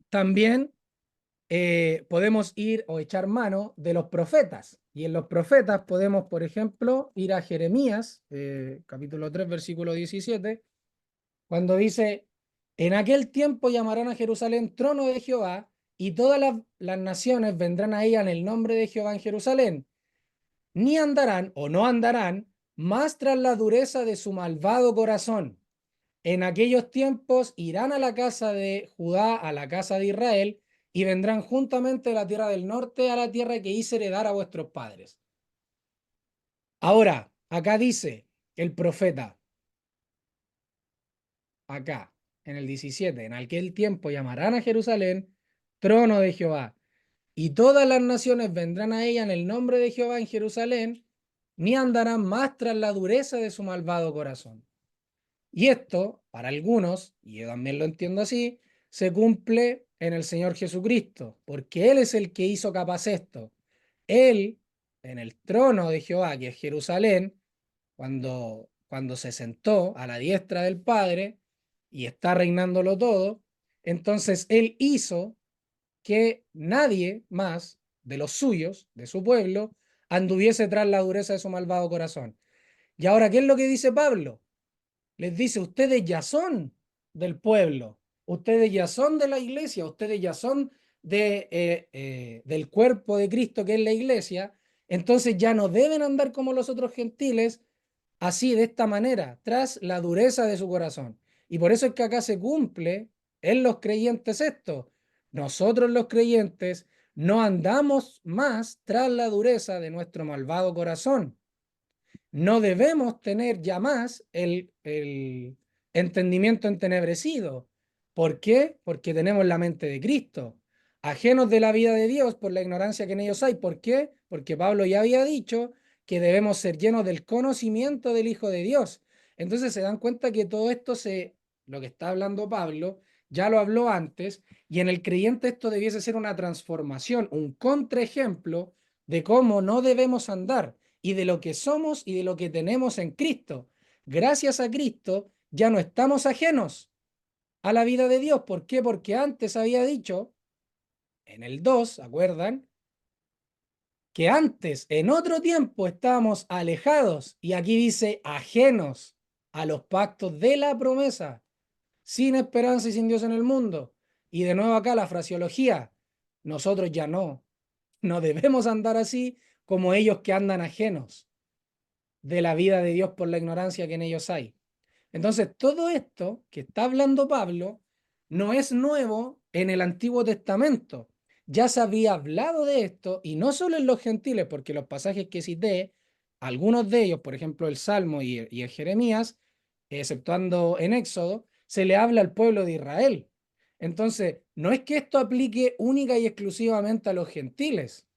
también podemos ir o echar mano de los profetas. Y en los profetas podemos, por ejemplo, ir a Jeremías, capítulo 3, versículo 17, cuando dice, En aquel tiempo llamarán a Jerusalén trono de Jehová, y todas las naciones vendrán a ella en el nombre de Jehová en Jerusalén. Ni andarán o no andarán más tras la dureza de su malvado corazón. En aquellos tiempos irán a la casa de Judá, a la casa de Israel, y vendrán juntamente de la tierra del norte a la tierra que hice heredar a vuestros padres. Ahora, acá dice el profeta, acá, en el 17, en aquel tiempo llamarán a Jerusalén trono de Jehová, y todas las naciones vendrán a ella en el nombre de Jehová en Jerusalén, ni andarán más tras la dureza de su malvado corazón. Y esto, para algunos, y yo también lo entiendo así, se cumple en el Señor Jesucristo, porque Él es el que hizo capaz esto. Él, en el trono de Jehová, que es Jerusalén, cuando se sentó a la diestra del Padre y está reinándolo todo, entonces Él hizo que nadie más de los suyos, de su pueblo, anduviese tras la dureza de su malvado corazón. Y ahora, ¿qué es lo que dice Pablo? Les dice, ustedes ya son del pueblo, ustedes ya son de la iglesia, ustedes ya son del cuerpo de Cristo que es la iglesia, entonces ya no deben andar como los otros gentiles, así, de esta manera, tras la dureza de su corazón. Y por eso es que acá se cumple en los creyentes esto. Nosotros los creyentes no andamos más tras la dureza de nuestro malvado corazón. No debemos tener ya más el entendimiento entenebrecido. ¿Por qué? Porque tenemos la mente de Cristo, ajenos de la vida de Dios por la ignorancia que en ellos hay. ¿Por qué? Porque Pablo ya había dicho que debemos ser llenos del conocimiento del Hijo de Dios. Entonces se dan cuenta que todo esto lo que está hablando Pablo, ya lo habló antes, y en el creyente esto debiese ser una transformación, un contraejemplo de cómo no debemos andar y de lo que somos y de lo que tenemos en Cristo. Gracias a Cristo ya no estamos ajenos a la vida de Dios. ¿Por qué? Porque antes había dicho, en el 2, ¿acuerdan? Que antes, en otro tiempo, estábamos alejados, y aquí dice ajenos a los pactos de la promesa, sin esperanza y sin Dios en el mundo. Y de nuevo acá la fraseología, nosotros ya no debemos andar así como ellos que andan ajenos de la vida de Dios por la ignorancia que en ellos hay. Entonces, todo esto que está hablando Pablo no es nuevo en el Antiguo Testamento. Ya se había hablado de esto, y no solo en los gentiles, porque los pasajes que cité, algunos de ellos, por ejemplo el Salmo y el Jeremías, exceptuando en Éxodo, se le habla al pueblo de Israel. Entonces, no es que esto aplique única y exclusivamente a los gentiles,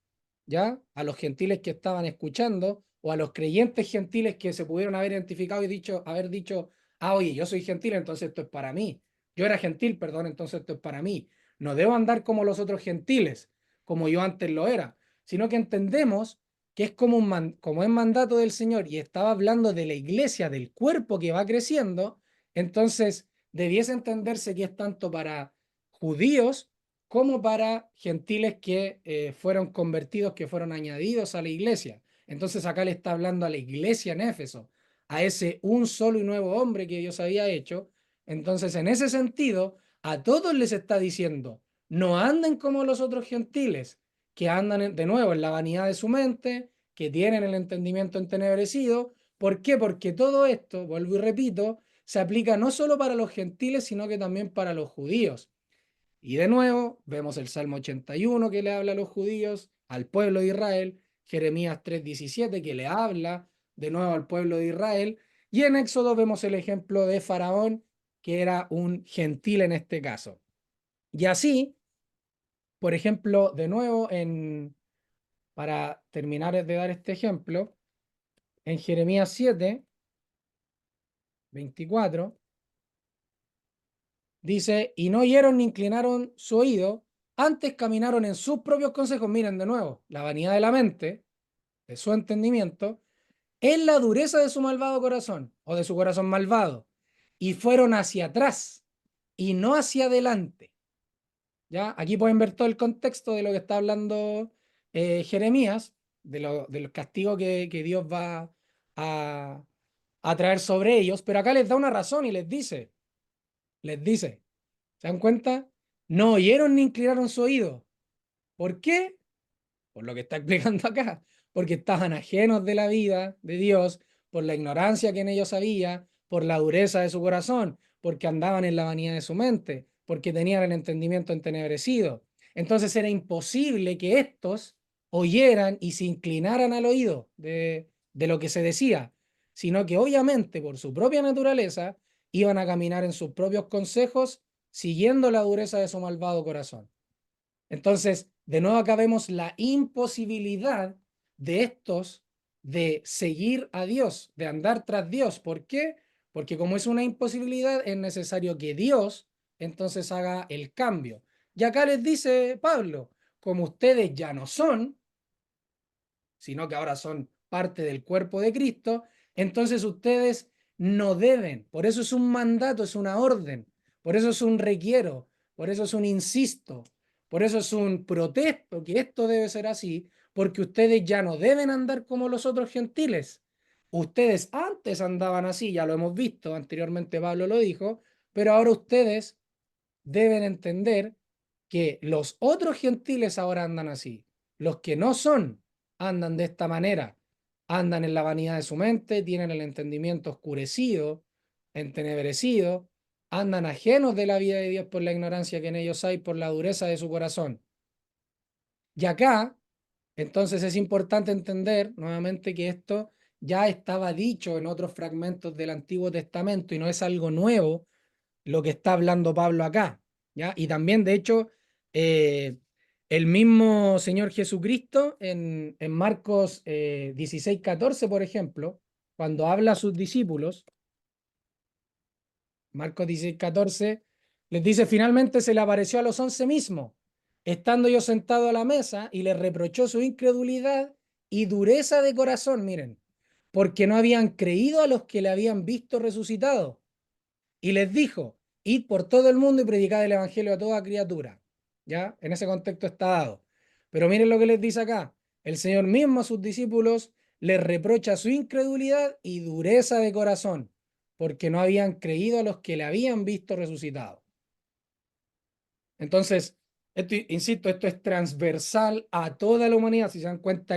¿ya? A los gentiles que estaban escuchando, o a los creyentes gentiles que se pudieron haber identificado y haber dicho, ah, oye, yo soy gentil, entonces esto es para mí. Yo era gentil, perdón, entonces esto es para mí. No debo andar como los otros gentiles, como yo antes lo era, sino que entendemos que es como es mandato del Señor, y estaba hablando de la iglesia, del cuerpo que va creciendo, entonces debiese entenderse que es tanto para judíos como para gentiles que fueron convertidos, que fueron añadidos a la iglesia. Entonces acá le está hablando a la iglesia en Éfeso, a ese un solo y nuevo hombre que Dios había hecho. Entonces, en ese sentido, a todos les está diciendo, no anden como los otros gentiles, que andan de nuevo en la vanidad de su mente, que tienen el entendimiento entenebrecido. ¿Por qué? Porque todo esto, vuelvo y repito, se aplica no solo para los gentiles, sino que también para los judíos. Y de nuevo, vemos el Salmo 81 que le habla a los judíos, al pueblo de Israel, Jeremías 3:17 que le habla de nuevo al pueblo de Israel, y en Éxodo vemos el ejemplo de Faraón, que era un gentil en este caso. Y así, por ejemplo, de nuevo, para terminar de dar este ejemplo, en Jeremías 7:24, dice, y no oyeron ni inclinaron su oído, antes caminaron en sus propios consejos. Miren de nuevo, la vanidad de la mente, de su entendimiento, en la dureza de su malvado corazón, o de su corazón malvado, y fueron hacia atrás y no hacia adelante. ¿Ya? Aquí pueden ver todo el contexto de lo que está hablando Jeremías, del castigo que Dios va a traer sobre ellos, pero acá les da una razón y les dice, ¿Se dan cuenta? No oyeron ni inclinaron su oído. ¿Por qué? Por lo que está explicando acá. Porque estaban ajenos de la vida de Dios, por la ignorancia que en ellos había, por la dureza de su corazón, porque andaban en la vanidad de su mente, porque tenían el entendimiento entenebrecido. Entonces era imposible que estos oyeran y se inclinaran al oído de lo que se decía, sino que obviamente por su propia naturaleza iban a caminar en sus propios consejos, siguiendo la dureza de su malvado corazón. Entonces, de nuevo acá vemos la imposibilidad de estos de seguir a Dios, de andar tras Dios. ¿Por qué? Porque como es una imposibilidad, es necesario que Dios entonces haga el cambio. Y acá les dice Pablo, como ustedes ya no son, sino que ahora son parte del cuerpo de Cristo, entonces ustedes no deben. Por eso es un mandato, es una orden, por eso es un requiero, por eso es un insisto, por eso es un protesto, que esto debe ser así, porque ustedes ya no deben andar como los otros gentiles. Ustedes antes andaban así, ya lo hemos visto, anteriormente Pablo lo dijo, pero ahora ustedes deben entender que los otros gentiles ahora andan así. Los que no son, andan de esta manera. Andan en la vanidad de su mente, tienen el entendimiento oscurecido, entenebrecido, andan ajenos de la vida de Dios por la ignorancia que en ellos hay, por la dureza de su corazón. Y acá, entonces es importante entender nuevamente que esto ya estaba dicho en otros fragmentos del Antiguo Testamento y no es algo nuevo lo que está hablando Pablo acá, ¿ya? Y también, de hecho, el mismo Señor Jesucristo en Marcos 16:14, por ejemplo, cuando habla a sus discípulos, Marcos 16:14, les dice, finalmente se le apareció a los 11 mismos, estando yo sentado a la mesa, y les reprochó su incredulidad y dureza de corazón, miren, porque no habían creído a los que le habían visto resucitado. Y les dijo, id por todo el mundo y predicad el evangelio a toda criatura. ¿Ya? En ese contexto está dado. Pero miren lo que les dice acá. El Señor mismo a sus discípulos les reprocha su incredulidad y dureza de corazón, porque no habían creído a los que le habían visto resucitado. Entonces, esto, insisto, esto es transversal a toda la humanidad. Si se dan cuenta,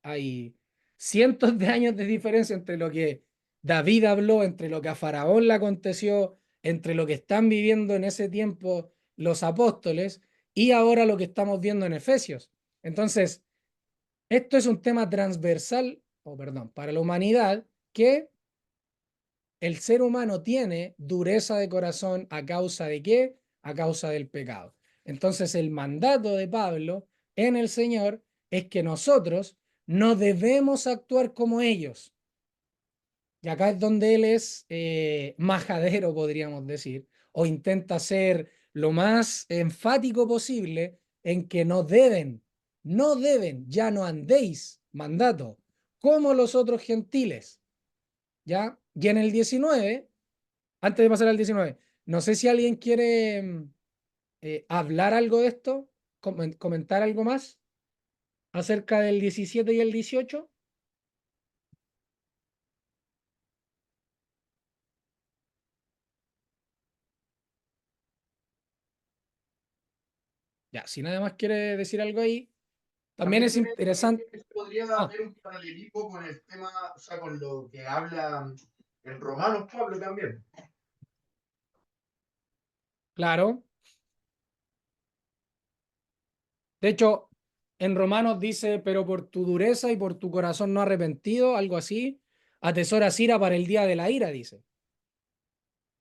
hay cientos de años de diferencia entre lo que David habló, entre lo que a Faraón le aconteció, entre lo que están viviendo en ese tiempo los apóstoles y ahora lo que estamos viendo en Efesios. Entonces, esto es un tema transversal, o perdón, para la humanidad, que el ser humano tiene dureza de corazón a causa de qué? A causa del pecado. Entonces el mandato de Pablo en el Señor es que nosotros no debemos actuar como ellos. Y acá es donde él es majadero, podríamos decir, o intenta ser lo más enfático posible en que no deben, ya no andéis, mandato, como los otros gentiles. ¿Ya? Y en el 19, antes de pasar al 19, no sé si alguien quiere hablar algo de esto, comentar algo más acerca del 17 y el 18. Ya, si nadie más quiere decir algo ahí, también es interesante. Podría Ah, haber un paralelismo con el tema, o sea, con lo que habla en Romanos Pablo también. claro. De hecho, en Romanos dice, pero por tu dureza y por tu corazón no arrepentido, algo así, atesoras ira para el día de la ira, dice,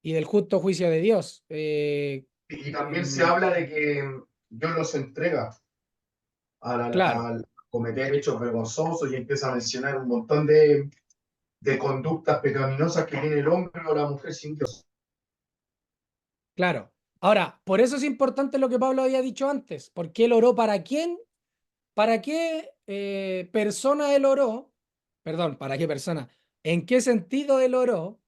y del justo juicio de Dios. Y también se habla de que Dios los entrega Claro, al cometer hechos vergonzosos y empieza a mencionar un montón de conductas pecaminosas que tiene el hombre o la mujer sin Dios. claro. Ahora, por eso es importante lo que Pablo había dicho antes, porque él oró para quién, para qué persona él oró, perdón, para qué persona, en qué sentido él oró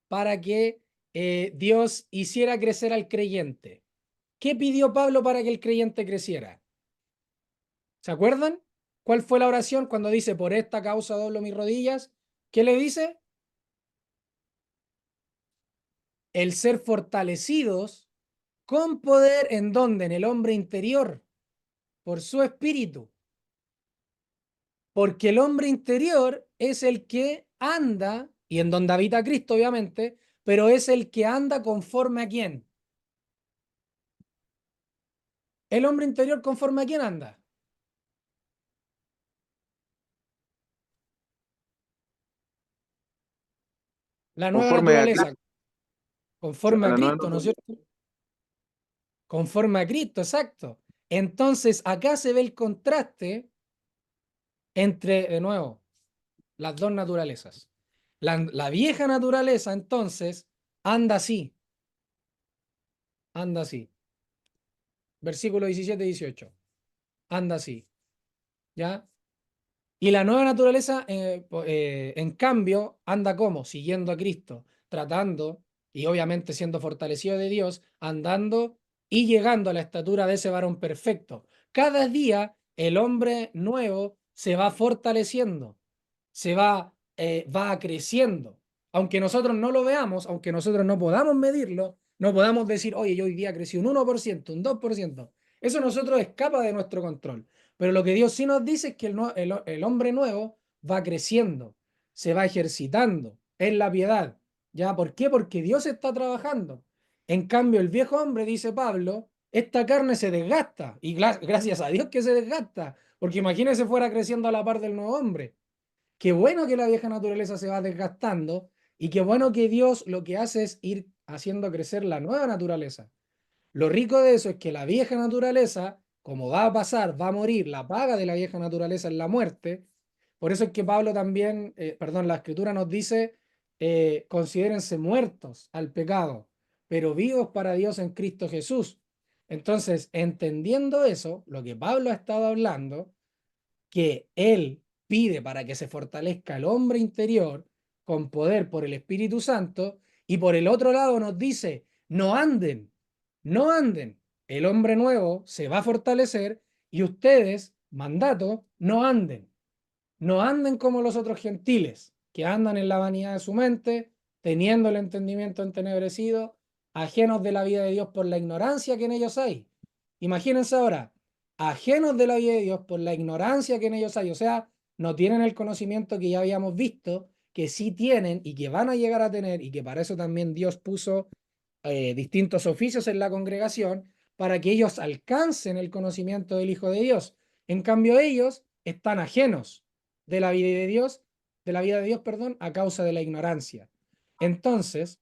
para que Dios hiciera crecer al creyente. ¿Qué pidió Pablo para que el creyente creciera? ¿Se acuerdan? ¿Cuál fue la oración cuando dice, por esta causa doblo mis rodillas? ¿Qué le dice? El ser fortalecidos con poder, ¿en dónde? En el hombre interior, por su espíritu. Porque el hombre interior es el que anda, y en donde habita Cristo, obviamente, pero es el que anda conforme a quién. El hombre interior conforme a quién anda. La nueva Conforme a naturaleza, conforme a la nueva Cristo, ¿no es cierto? Conforme a Cristo, exacto. Entonces, acá se ve el contraste entre, de nuevo, las dos naturalezas. La vieja naturaleza, entonces, anda así. Anda así. Versículo 17-18. Anda así. ¿Ya? Y la nueva naturaleza, en cambio, anda como, siguiendo a Cristo, tratando y obviamente siendo fortalecido de Dios, andando y llegando a la estatura de ese varón perfecto. Cada día el hombre nuevo se va fortaleciendo, va creciendo. Aunque nosotros no lo veamos, aunque nosotros no podamos medirlo, no podamos decir, oye, yo hoy día crecí un 1%, un 2%. Eso nosotros escapa de nuestro control. Pero lo que Dios sí nos dice es que el hombre nuevo va creciendo, se va ejercitando en la piedad. ¿Ya? ¿Por qué? Porque Dios está trabajando. En cambio, el viejo hombre, dice Pablo, esta carne se desgasta. Y gracias a Dios que se desgasta. Porque imagínese fuera creciendo a la par del nuevo hombre. Qué bueno que la vieja naturaleza se va desgastando y qué bueno que Dios lo que hace es ir haciendo crecer la nueva naturaleza. Lo rico de eso es que la vieja naturaleza, como va a pasar, va a morir, la paga de la vieja naturaleza es la muerte. Por eso es que Pablo también, perdón, la escritura nos dice, considérense muertos al pecado, pero vivos para Dios en Cristo Jesús. Entonces, entendiendo eso, lo que Pablo ha estado hablando, que él pide para que se fortalezca el hombre interior con poder por el Espíritu Santo, y por el otro lado nos dice, no anden, no anden. El hombre nuevo se va a fortalecer y ustedes, mandato, no anden. No anden como los otros gentiles, que andan en la vanidad de su mente, teniendo el entendimiento entenebrecido, ajenos de la vida de Dios por la ignorancia que en ellos hay. Imagínense ahora, ajenos de la vida de Dios por la ignorancia que en ellos hay, o sea, no tienen el conocimiento que ya habíamos visto, que sí tienen y que van a llegar a tener, y que para eso también Dios puso distintos oficios en la congregación, para que ellos alcancen el conocimiento del Hijo de Dios. En cambio, ellos están ajenos de la vida de Dios, perdón, a causa de la ignorancia. Entonces,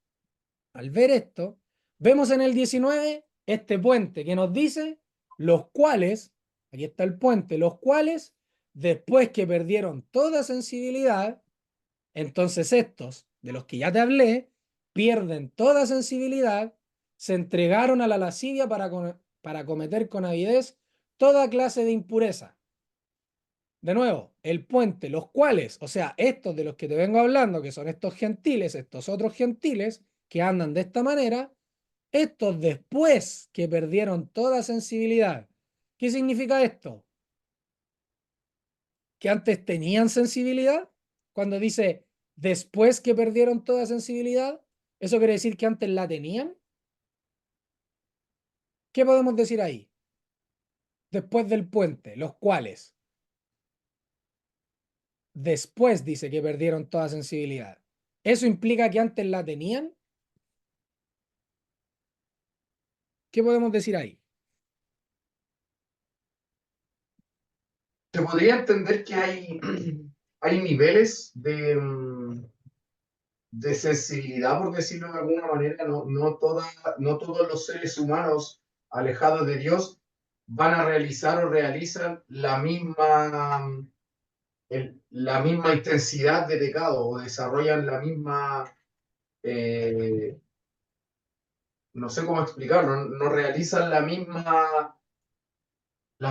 al ver esto, vemos en el 19 este puente que nos dice, los cuales, aquí está el puente, los cuales, después que perdieron toda sensibilidad, entonces estos, de los que ya te hablé, pierden toda sensibilidad, se entregaron a la lascivia para cometer con avidez toda clase de impureza. De nuevo, el puente, los cuales, o sea, estos de los que te vengo hablando, que son estos gentiles, estos otros gentiles que andan de esta manera, estos después que perdieron toda sensibilidad. ¿Qué significa esto? Que antes tenían sensibilidad. Cuando dice después que perdieron toda sensibilidad, ¿eso quiere decir que antes la tenían? ¿Qué podemos decir ahí? Después del puente, los cuales. Después dice que perdieron toda sensibilidad. ¿Eso implica que antes la tenían? ¿Qué podemos decir ahí? Se podría entender que hay niveles de sensibilidad, por decirlo de alguna manera. No todos los seres humanos alejados de Dios van a realizar o realizan la misma intensidad de pecado, o desarrollan la misma, eh, no sé cómo explicarlo, no realizan las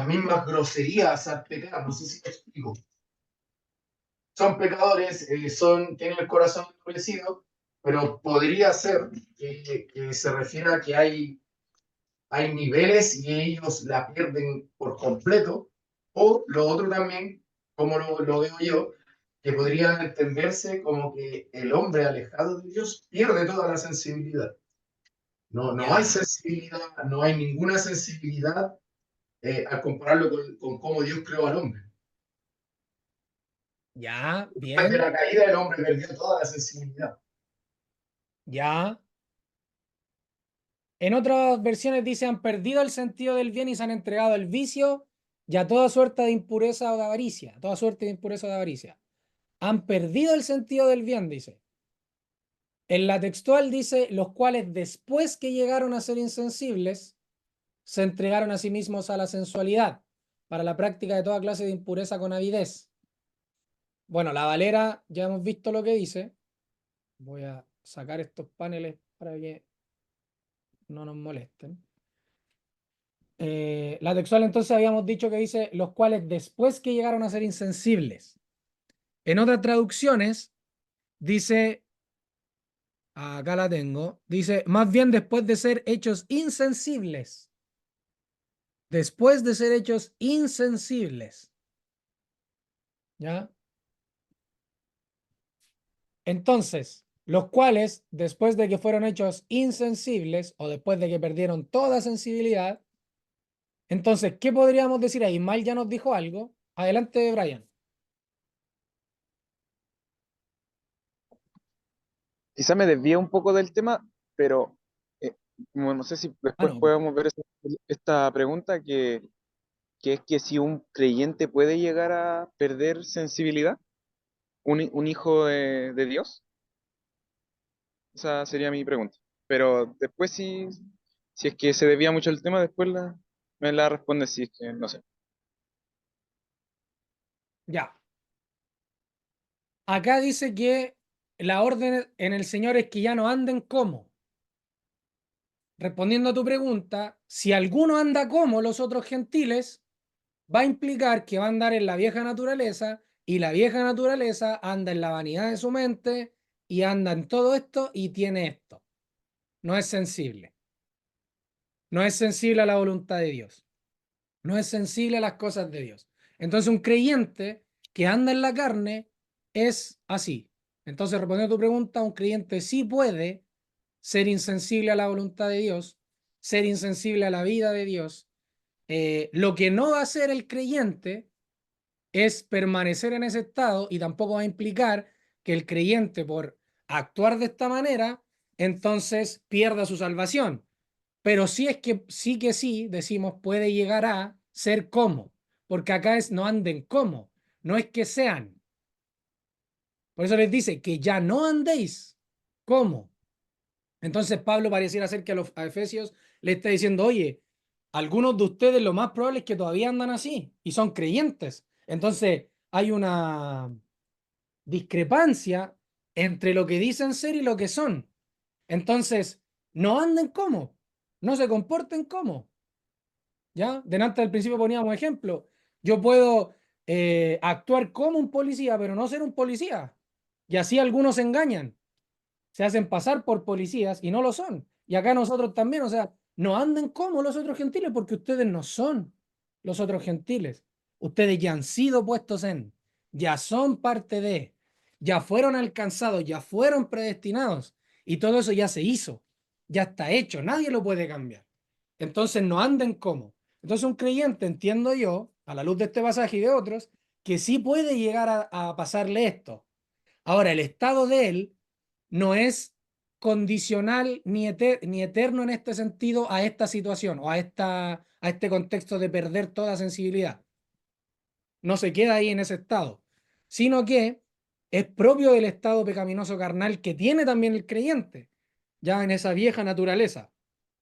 mismas groserías al pecar, no sé si me explico. Son pecadores, tienen el corazón endurecido, pero podría ser que se refiera a que hay niveles y ellos la pierden por completo, o lo otro también, como lo veo yo, que podría entenderse como que el hombre alejado de Dios pierde toda la sensibilidad. No Ya, hay sensibilidad, no hay ninguna sensibilidad al compararlo con cómo Dios creó al hombre. ya, Después de bien, la caída, el hombre perdió toda la sensibilidad. ya. En otras versiones dice, han perdido el sentido del bien y se han entregado al vicio y a toda suerte de impureza o de avaricia. Toda suerte de impureza o de avaricia. Han perdido el sentido del bien, dice. En la textual dice, los cuales después que llegaron a ser insensibles, se entregaron a sí mismos a la sensualidad, para la práctica de toda clase de impureza con avidez. Bueno, la Valera, ya hemos visto lo que dice. Voy a sacar estos paneles para que no nos molesten. La textual entonces habíamos dicho que dice los cuales después que llegaron a ser insensibles. En otras traducciones dice, acá la tengo, dice más bien después de ser hechos insensibles. Después de ser hechos insensibles. ¿Ya? Entonces, los cuales, después de que fueron hechos insensibles o después de que perdieron toda sensibilidad, entonces, ¿qué podríamos decir ahí? Mal ya nos dijo algo. Adelante, Brian. Quizá me desvía un poco del tema, pero como no sé si Ah, después no. podemos ver esta pregunta que es que si un creyente puede llegar a perder sensibilidad, un hijo de Dios, esa sería mi pregunta. Pero después si es que se desvía mucho el tema, después me la responde si es que no sé. Ya. Acá dice que la orden en el Señor es que ya no anden como. Respondiendo a tu pregunta, si alguno anda como los otros gentiles, va a implicar que va a andar en la vieja naturaleza y la vieja naturaleza anda en la vanidad de su mente y anda en todo esto y tiene esto. No es sensible. No es sensible a la voluntad de Dios. No es sensible a las cosas de Dios. Entonces un creyente que anda en la carne es así. Entonces, respondiendo a tu pregunta, un creyente sí puede ser insensible a la voluntad de Dios, ser insensible a la vida de Dios. Lo que no va a hacer el creyente es permanecer en ese estado y tampoco va a implicar que el creyente por actuar de esta manera, entonces pierda su salvación. Pero sí es que sí, decimos, puede llegar a ser como, porque acá es no anden como, no es que sean. Por eso les dice que ya no andéis como. Entonces Pablo pareciera ser que a Efesios le está diciendo, oye, algunos de ustedes lo más probable es que todavía andan así y son creyentes. Entonces hay una discrepancia entre lo que dicen ser y lo que son. Entonces, no anden como, no se comporten como. ¿Ya? Delante del principio poníamos ejemplo. Yo puedo actuar como un policía, pero no ser un policía. Y así algunos se engañan, se hacen pasar por policías y no lo son. Y acá nosotros también, o sea, no anden como los otros gentiles porque ustedes no son los otros gentiles. Ustedes ya han sido puestos en, ya son parte de, ya fueron alcanzados, ya fueron predestinados y todo eso ya se hizo, ya está hecho, nadie lo puede cambiar. Entonces no anden como. Entonces un creyente, entiendo yo, a la luz de este pasaje y de otros, que sí puede llegar a pasarle esto. Ahora, el estado de él no es condicional ni eterno en este sentido a esta situación o a este contexto de perder toda sensibilidad. No se queda ahí en ese estado, sino que es propio del estado pecaminoso carnal que tiene también el creyente, ya en esa vieja naturaleza,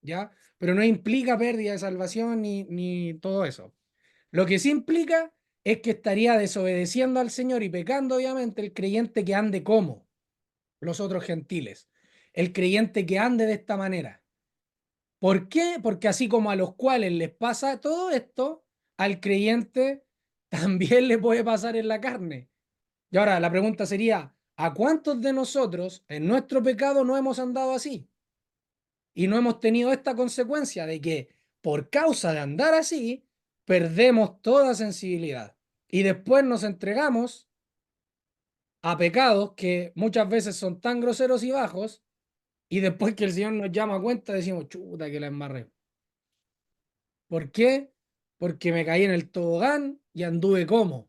¿ya? Pero no implica pérdida de salvación ni todo eso. Lo que sí implica es que estaría desobedeciendo al Señor y pecando, obviamente, el creyente que ande como los otros gentiles, el creyente que ande de esta manera. ¿Por qué? Porque así como a los cuales les pasa todo esto, al creyente también le puede pasar en la carne. Y ahora la pregunta sería, ¿a cuántos de nosotros en nuestro pecado no hemos andado así? Y no hemos tenido esta consecuencia de que por causa de andar así, perdemos toda sensibilidad. Y después nos entregamos a pecados que muchas veces son tan groseros y bajos y después que el Señor nos llama a cuenta decimos, chuta, que la embarré. ¿Por qué? Porque me caí en el tobogán y anduve como,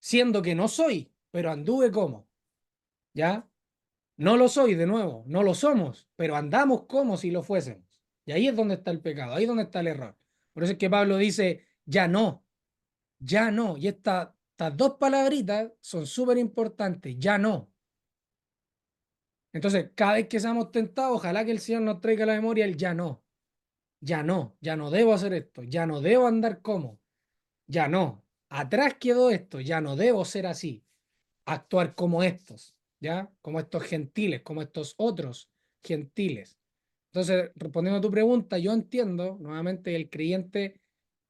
siendo que no soy, pero anduve como, ¿ya? No lo soy de nuevo, no lo somos, pero andamos como si lo fuésemos. Y ahí es donde está el pecado, ahí es donde está el error. Por eso es que Pablo dice, ya no, ya no. Y estas dos palabritas son súper importantes, ya no. Entonces, cada vez que seamos tentados, ojalá que el Señor nos traiga a la memoria el ya no. Ya no, ya no debo hacer esto, ya no debo andar como, ya no. Atrás quedó esto, ya no debo ser así, actuar como estos, ¿ya? Como estos gentiles, como estos otros gentiles. Entonces, respondiendo a tu pregunta, yo entiendo nuevamente el creyente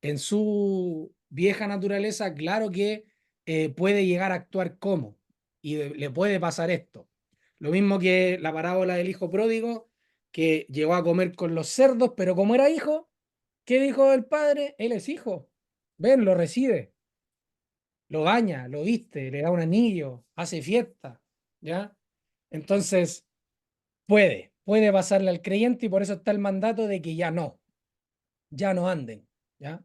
en su vieja naturaleza, claro que puede llegar a actuar como y le puede pasar esto. Lo mismo que la parábola del hijo pródigo, que llegó a comer con los cerdos, pero como era hijo, ¿qué dijo el padre? Él es hijo. Ven, lo recibe, lo baña, lo viste, le da un anillo, hace fiesta, ¿ya? Entonces, puede pasarle al creyente y por eso está el mandato de que ya no anden, ¿ya?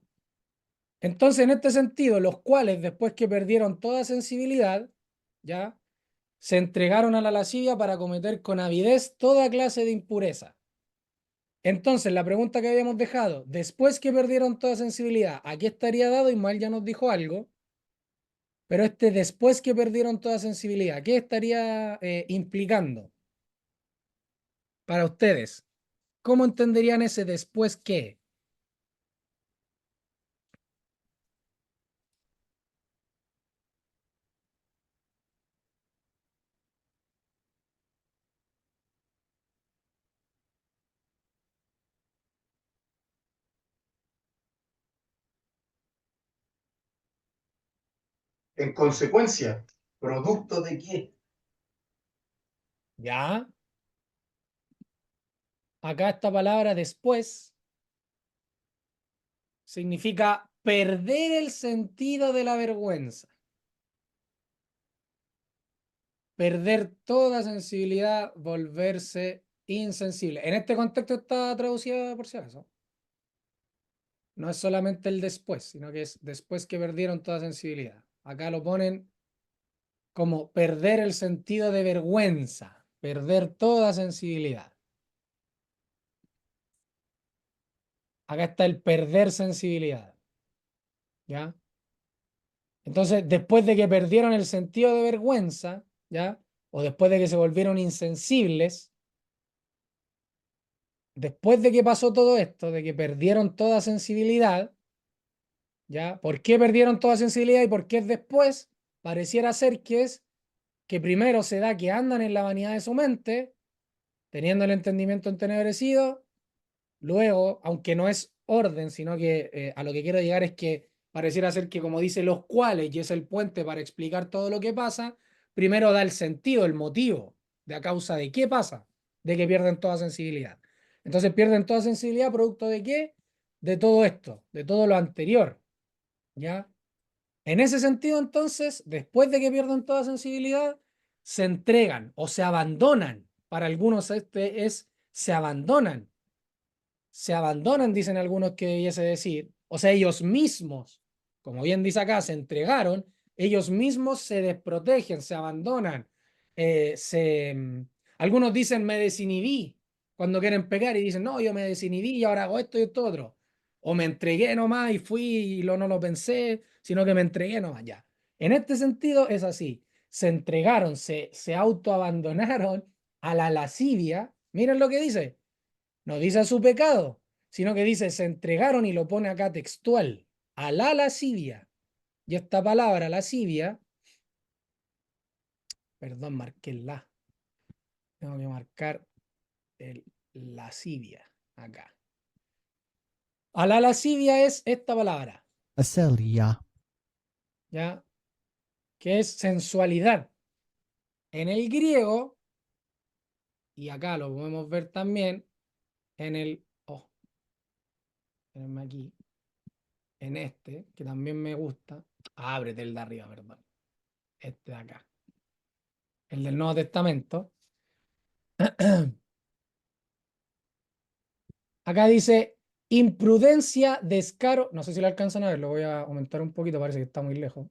Entonces, en este sentido, los cuales después que perdieron toda sensibilidad, ¿ya? Se entregaron a la lascivia para cometer con avidez toda clase de impureza. Entonces, la pregunta que habíamos dejado, después que perdieron toda sensibilidad, ¿a qué estaría dado? Ismael ya nos dijo algo, pero este después que perdieron toda sensibilidad, ¿qué estaría implicando para ustedes? ¿Cómo entenderían ese después que? En consecuencia, ¿producto de qué? ¿Ya? Acá esta palabra después significa perder el sentido de la vergüenza. Perder toda sensibilidad, volverse insensible. En este contexto está traducida por si acaso. No es solamente el después, sino que es después que perdieron toda sensibilidad. Acá lo ponen como perder el sentido de vergüenza, perder toda sensibilidad. Acá está el perder sensibilidad. ¿Ya? Entonces, después de que perdieron el sentido de vergüenza, ¿ya? O después de que se volvieron insensibles, después de que pasó todo esto, de que perdieron toda sensibilidad, ¿ya? ¿Por qué perdieron toda sensibilidad y por qué es después? Pareciera ser que es que primero se da que andan en la vanidad de su mente, teniendo el entendimiento entenebrecido, luego, aunque no es orden, sino que a lo que quiero llegar es que pareciera ser que, como dice los cuales, y es el puente para explicar todo lo que pasa, primero da el sentido, el motivo, de a causa de qué pasa, de que pierden toda sensibilidad. Entonces pierden toda sensibilidad producto de qué? De todo esto, de todo lo anterior, ¿ya? En ese sentido, entonces, después de que pierden toda sensibilidad, se entregan o se abandonan. Para algunos este es se abandonan, dicen algunos que debiese decir, o sea, ellos mismos, como bien dice acá, se entregaron, ellos mismos se desprotegen, se abandonan, algunos dicen me desinhibí cuando quieren pecar y dicen, no, yo me desinhibí y ahora hago esto y esto otro, o me entregué nomás y fui y no lo pensé, sino que me entregué nomás ya. En este sentido es así, se entregaron, se autoabandonaron a la lascivia, miren lo que dice, no dice a su pecado, sino que dice se entregaron y lo pone acá textual, a la lascivia. Y esta palabra, lascivia, perdón, marqué la. Tengo que marcar el lascivia acá. A la lascivia es esta palabra, Acelia. ¿ya? Que es sensualidad. En el griego, y acá lo podemos ver también, en el, espérenme aquí, en este, que también me gusta. Ábrete el de arriba, perdón. Este de acá. El del Nuevo Testamento. Acá dice imprudencia, descaro. No sé si lo alcanzan a ver, lo voy a aumentar un poquito, parece que está muy lejos.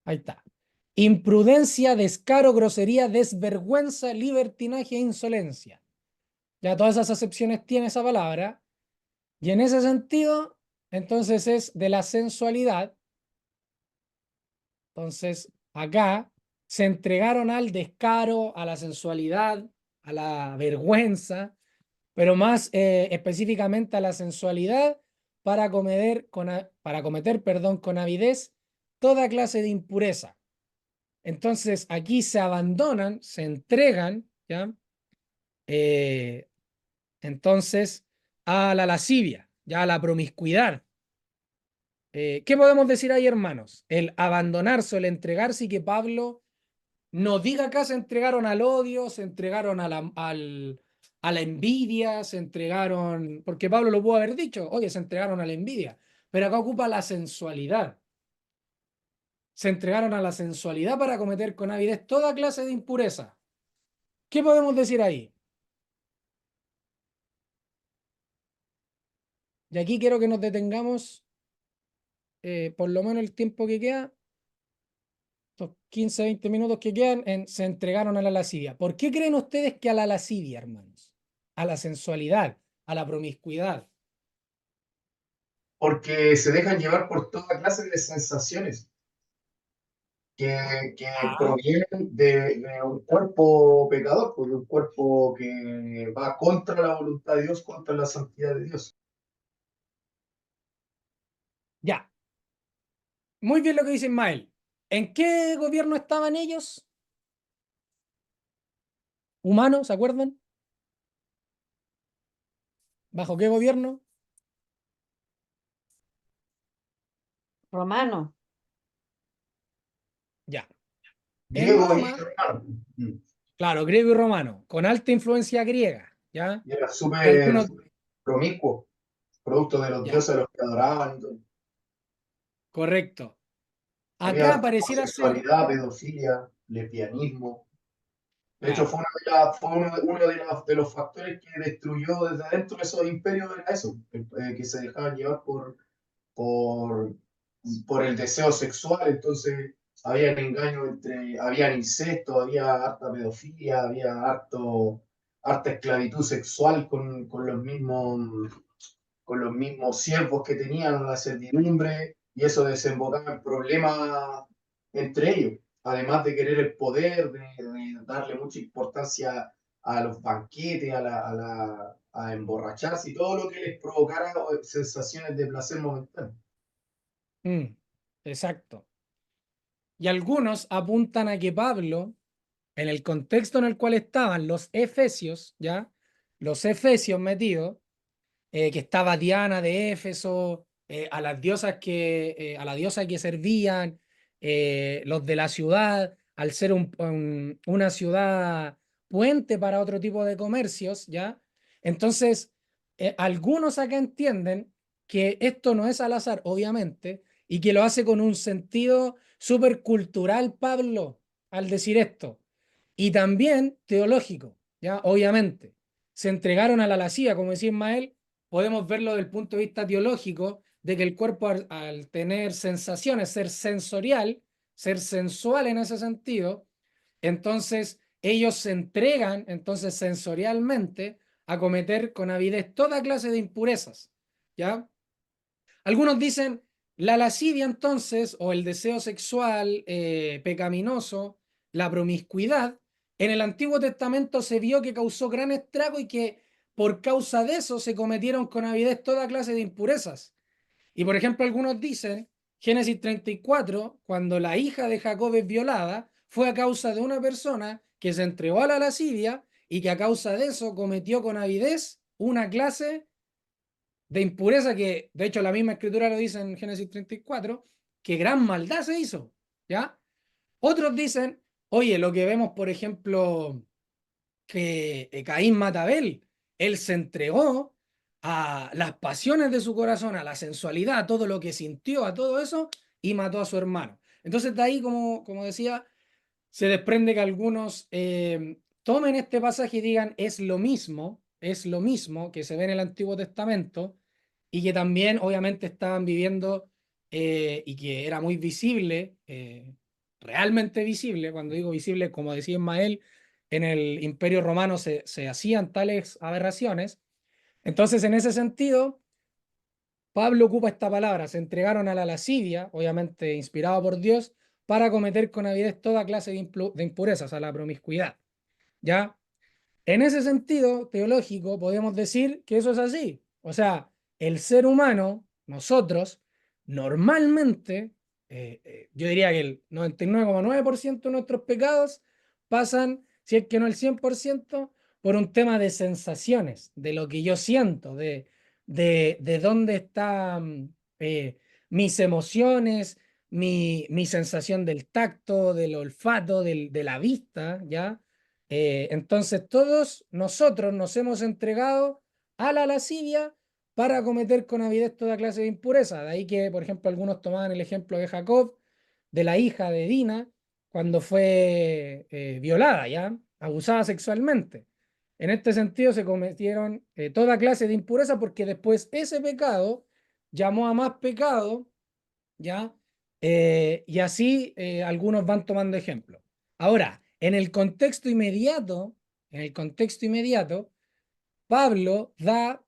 Ahí está. Imprudencia, descaro, grosería, desvergüenza, libertinaje e insolencia. Ya todas esas acepciones tiene esa palabra. Y en ese sentido, entonces es de la sensualidad. Entonces, acá se entregaron al descaro, a la sensualidad, a la vergüenza, pero más específicamente a la sensualidad para cometer, perdón, con avidez toda clase de impureza. Entonces, aquí se abandonan, se entregan, ¿ya? Eh, entonces, a la lascivia, ya a la promiscuidad. ¿Qué podemos decir ahí, hermanos? El abandonarse, el entregarse y que Pablo nos diga acá se entregaron al odio, se entregaron a la envidia, se entregaron, porque Pablo lo pudo haber dicho, oye, se entregaron a la envidia, pero acá ocupa la sensualidad. Se entregaron a la sensualidad para cometer con avidez toda clase de impureza. ¿Qué podemos decir ahí? Y aquí quiero que nos detengamos, por lo menos el tiempo que queda, estos 15, 20 minutos que quedan, se entregaron a la lascivia. ¿Por qué creen ustedes que a la lascivia, hermanos? A la sensualidad, a la promiscuidad. Porque se dejan llevar por toda clase de sensaciones que Ah, provienen de un cuerpo pecador, pues, de un cuerpo que va contra la voluntad de Dios, contra la santidad de Dios. ya. Muy bien lo que dice Ismael. ¿En qué gobierno estaban ellos? ¿Humanos, se acuerdan? ¿Bajo qué gobierno? Romano. Ya. En Griego y Roma, romano. claro, griego y romano, con alta influencia griega, ¿ya? Y era Y súper algunos, promiscuo, producto de los ya, dioses a los que adoraban. Y todo. correcto. Había Acá pareciera ser, homosexualidad, pedofilia, lesbianismo. De hecho, claro, fue uno de los factores que destruyó desde adentro esos imperios, era eso, que se dejaban llevar por, por el deseo sexual. Entonces, había engaño había incesto, había harta pedofilia, había harta esclavitud sexual con los mismos siervos que tenían la servidumbre, y eso desembocaba en problemas entre ellos, además de querer el poder, de darle mucha importancia a los banquetes, a emborracharse y todo lo que les provocara sensaciones de placer momentáneo. mm, exacto. Y algunos apuntan a que Pablo, en el contexto en el cual estaban los efesios, ¿ya? Los efesios metidos, que estaba Diana de Éfeso, a la diosa que servían, los de la ciudad, al ser una ciudad puente para otro tipo de comercios, ¿ya? Entonces, algunos acá entienden que esto no es al azar, obviamente, y que lo hace con un sentido súper cultural, Pablo, al decir esto, y también teológico, ¿ya? Obviamente. Se entregaron a la lascivia, como decía Ismael, podemos verlo desde el punto de vista teológico, de que el cuerpo al tener sensaciones, ser sensorial, ser sensual en ese sentido, entonces ellos se entregan entonces sensorialmente a cometer con avidez toda clase de impurezas, ¿ya? Algunos dicen la lascivia entonces, o el deseo sexual pecaminoso, la promiscuidad, en el Antiguo Testamento se vio que causó gran estrago y que por causa de eso se cometieron con avidez toda clase de impurezas. Y por ejemplo, algunos dicen, Génesis 34, cuando la hija de Jacob es violada, fue a causa de una persona que se entregó a la lascivia y que a causa de eso cometió con avidez una clase de impureza que, de hecho, la misma escritura lo dice en Génesis 34, que gran maldad se hizo, ¿ya? Otros dicen, oye, lo que vemos, por ejemplo, que Caín mata a Abel, él se entregó a las pasiones de su corazón, a la sensualidad, a todo lo que sintió, a todo eso, y mató a su hermano. Entonces, de ahí, como decía, se desprende que algunos tomen este pasaje y digan, es lo mismo, es lo mismo que se ve en el Antiguo Testamento y que también obviamente estaban viviendo y que era muy visible, realmente visible, cuando digo visible, como decía Ismael, en el Imperio Romano se hacían tales aberraciones. Entonces, en ese sentido, Pablo ocupa esta palabra, se entregaron a la lascivia, obviamente inspirado por Dios, para cometer con avidez toda clase de impurezas, a la promiscuidad. ¿Ya? En ese sentido teológico podemos decir que eso es así. O sea, el ser humano, nosotros, normalmente, yo diría que el 99,9% de nuestros pecados pasan, si es que no el 100%, por un tema de sensaciones, de lo que yo siento, de dónde están mis emociones, mi sensación del tacto, del olfato, de la vista, ¿ya? Entonces todos nosotros nos hemos entregado a la lascivia para cometer con avidez toda clase de impureza. De ahí que, por ejemplo, algunos tomaban el ejemplo de Jacob, de la hija de Dina, cuando fue violada, ¿ya? Abusada sexualmente. En este sentido se cometieron toda clase de impureza porque después ese pecado llamó a más pecado, ¿ya? Y así algunos van tomando ejemplo. Ahora, en el contexto inmediato, Pablo da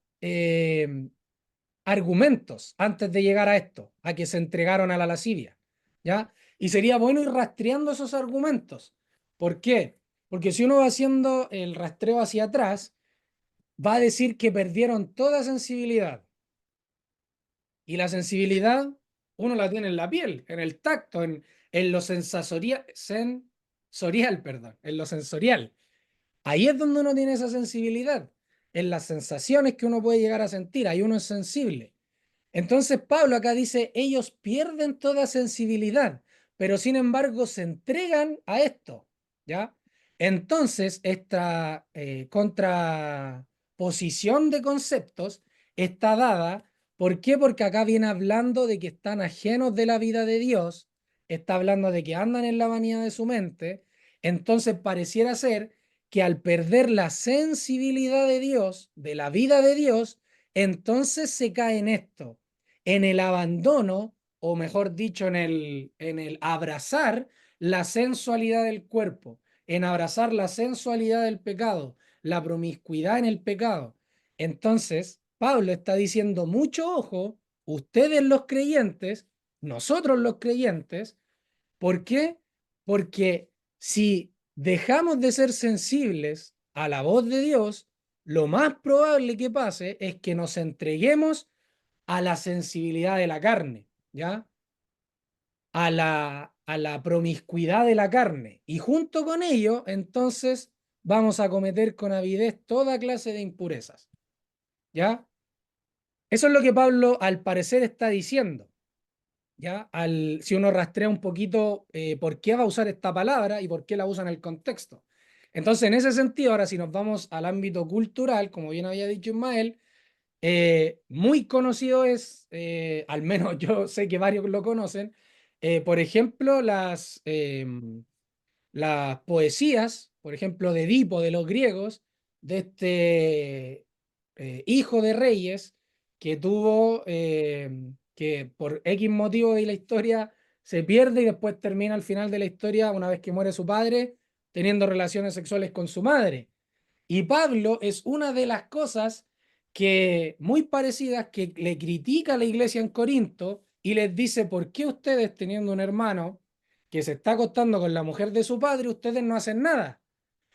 argumentos antes de llegar a esto, a que se entregaron a la lascivia, ¿ya? Y sería bueno ir rastreando esos argumentos. ¿Por qué? Porque si uno va haciendo el rastreo hacia atrás, va a decir que perdieron toda sensibilidad. Y la sensibilidad uno la tiene en la piel, en el tacto, en lo sensorial, perdón, en lo sensorial. Ahí es donde uno tiene esa sensibilidad, en las sensaciones que uno puede llegar a sentir, ahí uno es sensible. Entonces Pablo acá dice, ellos pierden toda sensibilidad, pero sin embargo se entregan a esto, ¿ya? Entonces esta contraposición de conceptos está dada, ¿por qué? Porque acá viene hablando de que están ajenos de la vida de Dios, está hablando de que andan en la vanidad de su mente, entonces pareciera ser que al perder la sensibilidad de Dios, de la vida de Dios, entonces se cae en esto, en el abandono, o mejor dicho, en el abrazar la sensualidad del cuerpo, en abrazar la sensualidad del pecado, la promiscuidad en el pecado. Entonces, Pablo está diciendo, mucho ojo, ustedes los creyentes, nosotros los creyentes, ¿por qué? Porque si dejamos de ser sensibles a la voz de Dios, lo más probable que pase es que nos entreguemos a la sensibilidad de la carne, ¿ya? A la promiscuidad de la carne. Y junto con ello, entonces, vamos a cometer con avidez toda clase de impurezas, ¿ya? Eso es lo que Pablo, al parecer, está diciendo, ¿ya? Si uno rastrea un poquito por qué va a usar esta palabra y por qué la usa en el contexto. Entonces, en ese sentido, ahora si nos vamos al ámbito cultural, como bien había dicho Ismael, muy conocido es, al menos yo sé que varios lo conocen, por ejemplo, las poesías, por ejemplo, de Edipo de los griegos, de este hijo de reyes que tuvo, que por X motivo de la historia se pierde y después termina al final de la historia, una vez que muere su padre, teniendo relaciones sexuales con su madre. Y Pablo es una de las cosas que muy parecidas que le critica a la iglesia en Corinto y les dice, ¿por qué ustedes teniendo un hermano que se está acostando con la mujer de su padre, ustedes no hacen nada?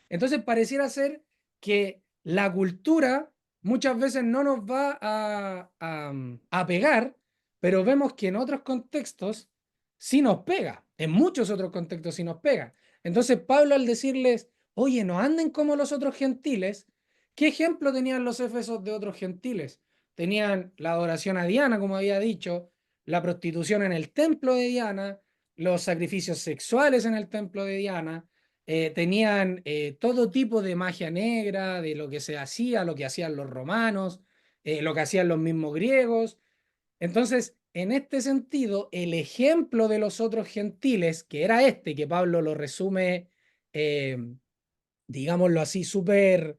Entonces pareciera ser que la cultura muchas veces no nos va a pegar, pero vemos que en otros contextos sí nos pega, en muchos otros contextos sí nos pega. Entonces Pablo al decirles, oye, no anden como los otros gentiles, ¿qué ejemplo tenían los efesos de otros gentiles? Tenían la adoración a Diana, como había dicho, la prostitución en el templo de Diana, los sacrificios sexuales en el templo de Diana, tenían todo tipo de magia negra, de lo que se hacía, lo que hacían los romanos, lo que hacían los mismos griegos. Entonces, en este sentido, el ejemplo de los otros gentiles, que era este, que Pablo lo resume, eh, digámoslo así, súper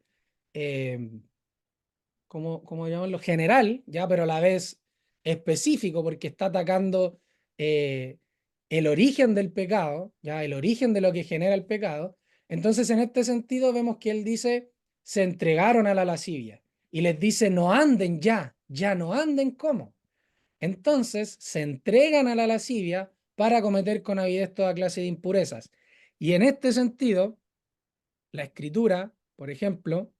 como llamarlo, general, ya, pero a la vez específico, porque está atacando el origen del pecado, ya, el origen de lo que genera el pecado. Entonces, en este sentido, vemos que él dice, se entregaron a la lascivia y les dice, no anden ya, ya no anden, ¿cómo? Entonces, se entregan a la lascivia para cometer con avidez toda clase de impurezas. Y en este sentido, la escritura, por ejemplo,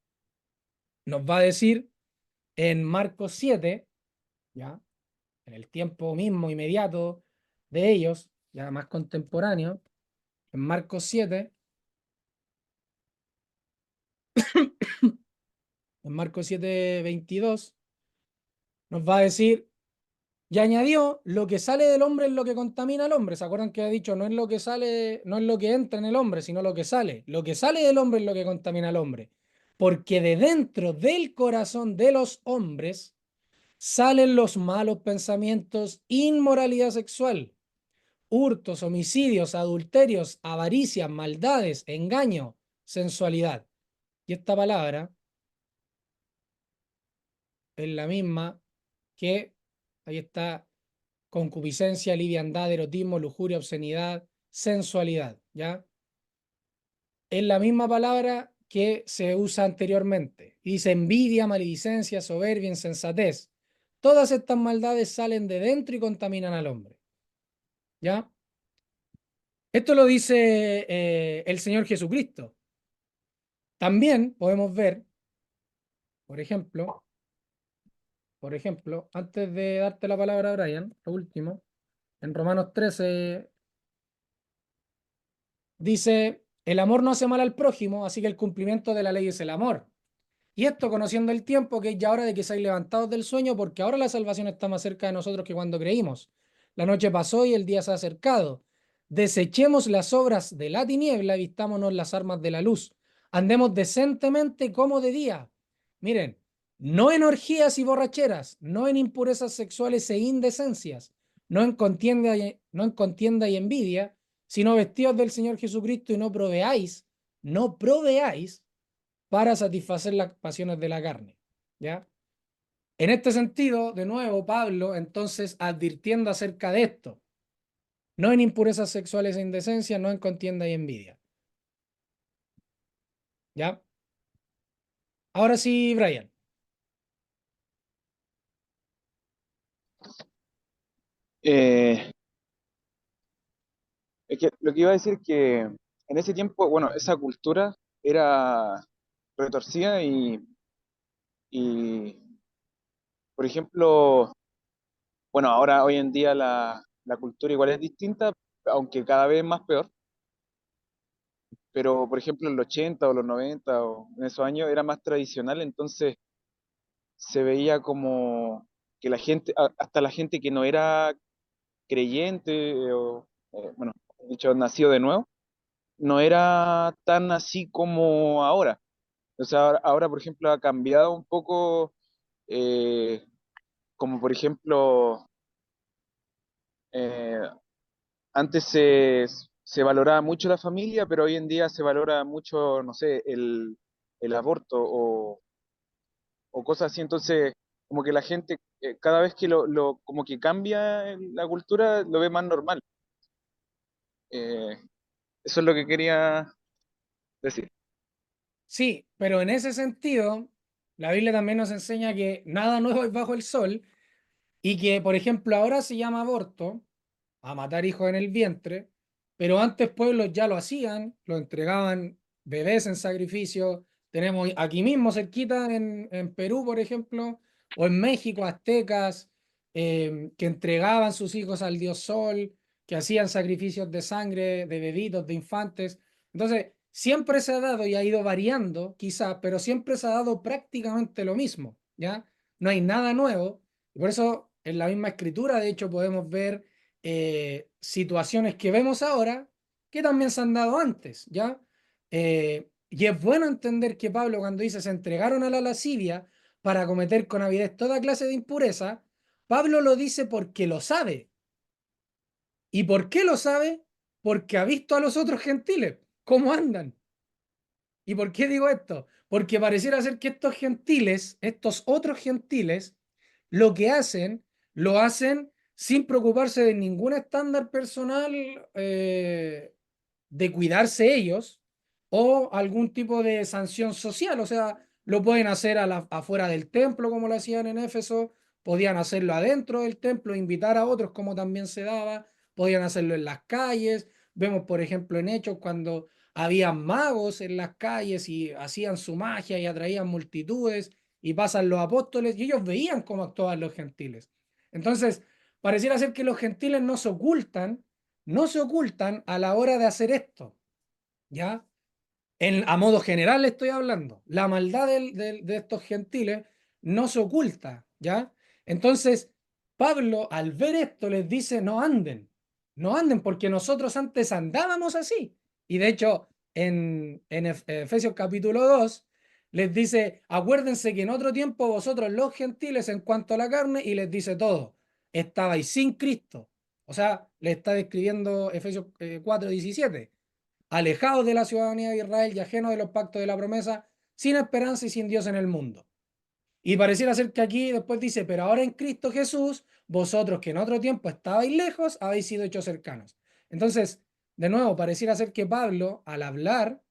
nos va a decir en Marcos 7, ya, en el tiempo mismo inmediato de ellos, ya más contemporáneo, en Marcos 7, en Marcos 7, 22, nos va a decir, y añadió, lo que sale del hombre es lo que contamina al hombre. ¿Se acuerdan que ha dicho, no es lo que sale, no es lo que entra en el hombre, sino lo que sale? Lo que sale del hombre es lo que contamina al hombre. Porque de dentro del corazón de los hombres salen los malos pensamientos, inmoralidad sexual, hurtos, homicidios, adulterios, avaricias, maldades, engaño, sensualidad. Y esta palabra es la misma que, ahí está, concupiscencia, liviandad, erotismo, lujuria, obscenidad, sensualidad, ¿ya? Es la misma palabra que se usa anteriormente. Dice envidia, maledicencia, soberbia, insensatez. Todas estas maldades salen de dentro y contaminan al hombre, ¿ya? Esto lo dice el Señor Jesucristo. También podemos ver, por ejemplo, antes de darte la palabra, Brian, lo último, en Romanos 13 dice, el amor no hace mal al prójimo, así que el cumplimiento de la ley es el amor. Y esto conociendo el tiempo, que es ya hora de que seáis levantados del sueño, porque ahora la salvación está más cerca de nosotros que cuando creímos. La noche pasó y el día se ha acercado. Desechemos las obras de la tiniebla y vistámonos las armas de la luz. Andemos decentemente como de día. Miren, no en orgías y borracheras, no en impurezas sexuales e indecencias, no en contienda y envidia, sino vestidos del Señor Jesucristo y no proveáis para satisfacer las pasiones de la carne, ¿ya? En este sentido, de nuevo, Pablo, entonces, advirtiendo acerca de esto, no en impurezas sexuales e indecencias, no en contienda y envidia, ¿ya? Ahora sí, Brian. Eh, es que lo que iba a decir que en ese tiempo, bueno, esa cultura era retorcida y por ejemplo, bueno, ahora hoy en día la cultura igual es distinta, aunque cada vez más peor, pero por ejemplo en los 80 o los 90 o en esos años era más tradicional, entonces se veía como que la gente, hasta la gente que no era creyente o, bueno, dicho, nacido de nuevo, no era tan así como ahora. O sea, ahora, por ejemplo, ha cambiado un poco, eh, como por ejemplo, eh, antes se valoraba mucho la familia, pero hoy en día se valora mucho, no sé, el aborto o cosas así. Entonces, como que la gente, cada vez que como que cambia la cultura, lo ve más normal. Eh, Eso es lo que quería decir. Sí, pero en ese sentido, la Biblia también nos enseña que nada nuevo es bajo el sol y que, por ejemplo, ahora se llama aborto, a matar hijos en el vientre, pero antes pueblos ya lo hacían, lo entregaban bebés en sacrificio. Tenemos aquí mismo cerquita en Perú, por ejemplo, o en México, aztecas, que entregaban sus hijos al dios Sol, que hacían sacrificios de sangre, de bebitos, de infantes. Entonces, siempre se ha dado y ha ido variando, quizás, pero siempre se ha dado prácticamente lo mismo, ¿ya? No hay nada nuevo. Y por eso, en la misma escritura, de hecho, podemos ver situaciones que vemos ahora que también se han dado antes, ¿ya? Y es bueno entender que Pablo cuando dice se entregaron a la lascivia para cometer con avidez toda clase de impureza, Pablo lo dice porque lo sabe. ¿Y por qué lo sabe? Porque ha visto a los otros gentiles, cómo andan. ¿Y por qué digo esto? Porque pareciera ser que estos gentiles, estos otros gentiles, lo que hacen, lo hacen sin preocuparse de ningún estándar personal de cuidarse ellos o algún tipo de sanción social. O sea, lo pueden hacer afuera del templo como lo hacían en Éfeso, podían hacerlo adentro del templo, invitar a otros como también se daba, podían hacerlo en las calles. Vemos, por ejemplo, en Hechos cuando había magos en las calles y hacían su magia y atraían multitudes y pasan los apóstoles y ellos veían cómo actuaban los gentiles. Entonces, pareciera ser que los gentiles no se ocultan a la hora de hacer esto, ¿ya? A modo general estoy hablando. La maldad de estos gentiles no se oculta, ¿ya? Entonces, Pablo, al ver esto, les dice, no anden, porque nosotros antes andábamos así. Y de hecho, en Efesios capítulo 2, les dice, acuérdense que en otro tiempo vosotros los gentiles en cuanto a la carne, y les dice todo, estabais sin Cristo. O sea, le está describiendo Efesios 4:17 alejados de la ciudadanía de Israel y ajenos de los pactos de la promesa, sin esperanza y sin Dios en el mundo. Y pareciera ser que aquí después dice, pero ahora en Cristo Jesús, vosotros que en otro tiempo estabais lejos, habéis sido hechos cercanos. Entonces, de nuevo, pareciera ser que Pablo, al hablar,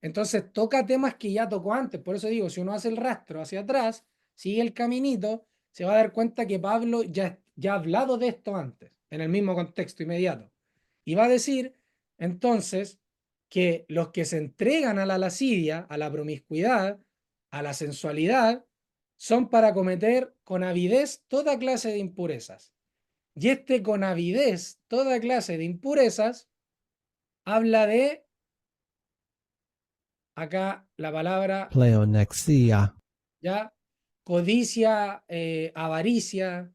entonces toca temas que ya tocó antes. Por eso digo, si uno hace el rastro hacia atrás, sigue el caminito, se va a dar cuenta que Pablo ya ha hablado de esto antes, en el mismo contexto inmediato. Y va a decir, entonces, que los que se entregan a la lascivia, a la promiscuidad, a la sensualidad, son para cometer con avidez toda clase de impurezas. Y con avidez, toda clase de impurezas, habla de, acá la palabra, pleonexia, ya, codicia, avaricia.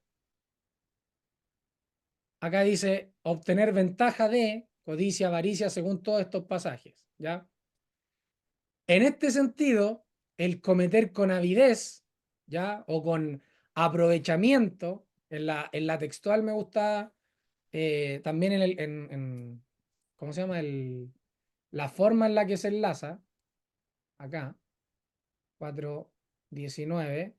Acá dice obtener ventaja de, codicia, avaricia, según todos estos pasajes, ¿ya? En este sentido, el cometer con avidez, ¿ya? O con aprovechamiento, en la textual me gusta también ¿cómo se llama? La forma en la que se enlaza, acá, 4:19,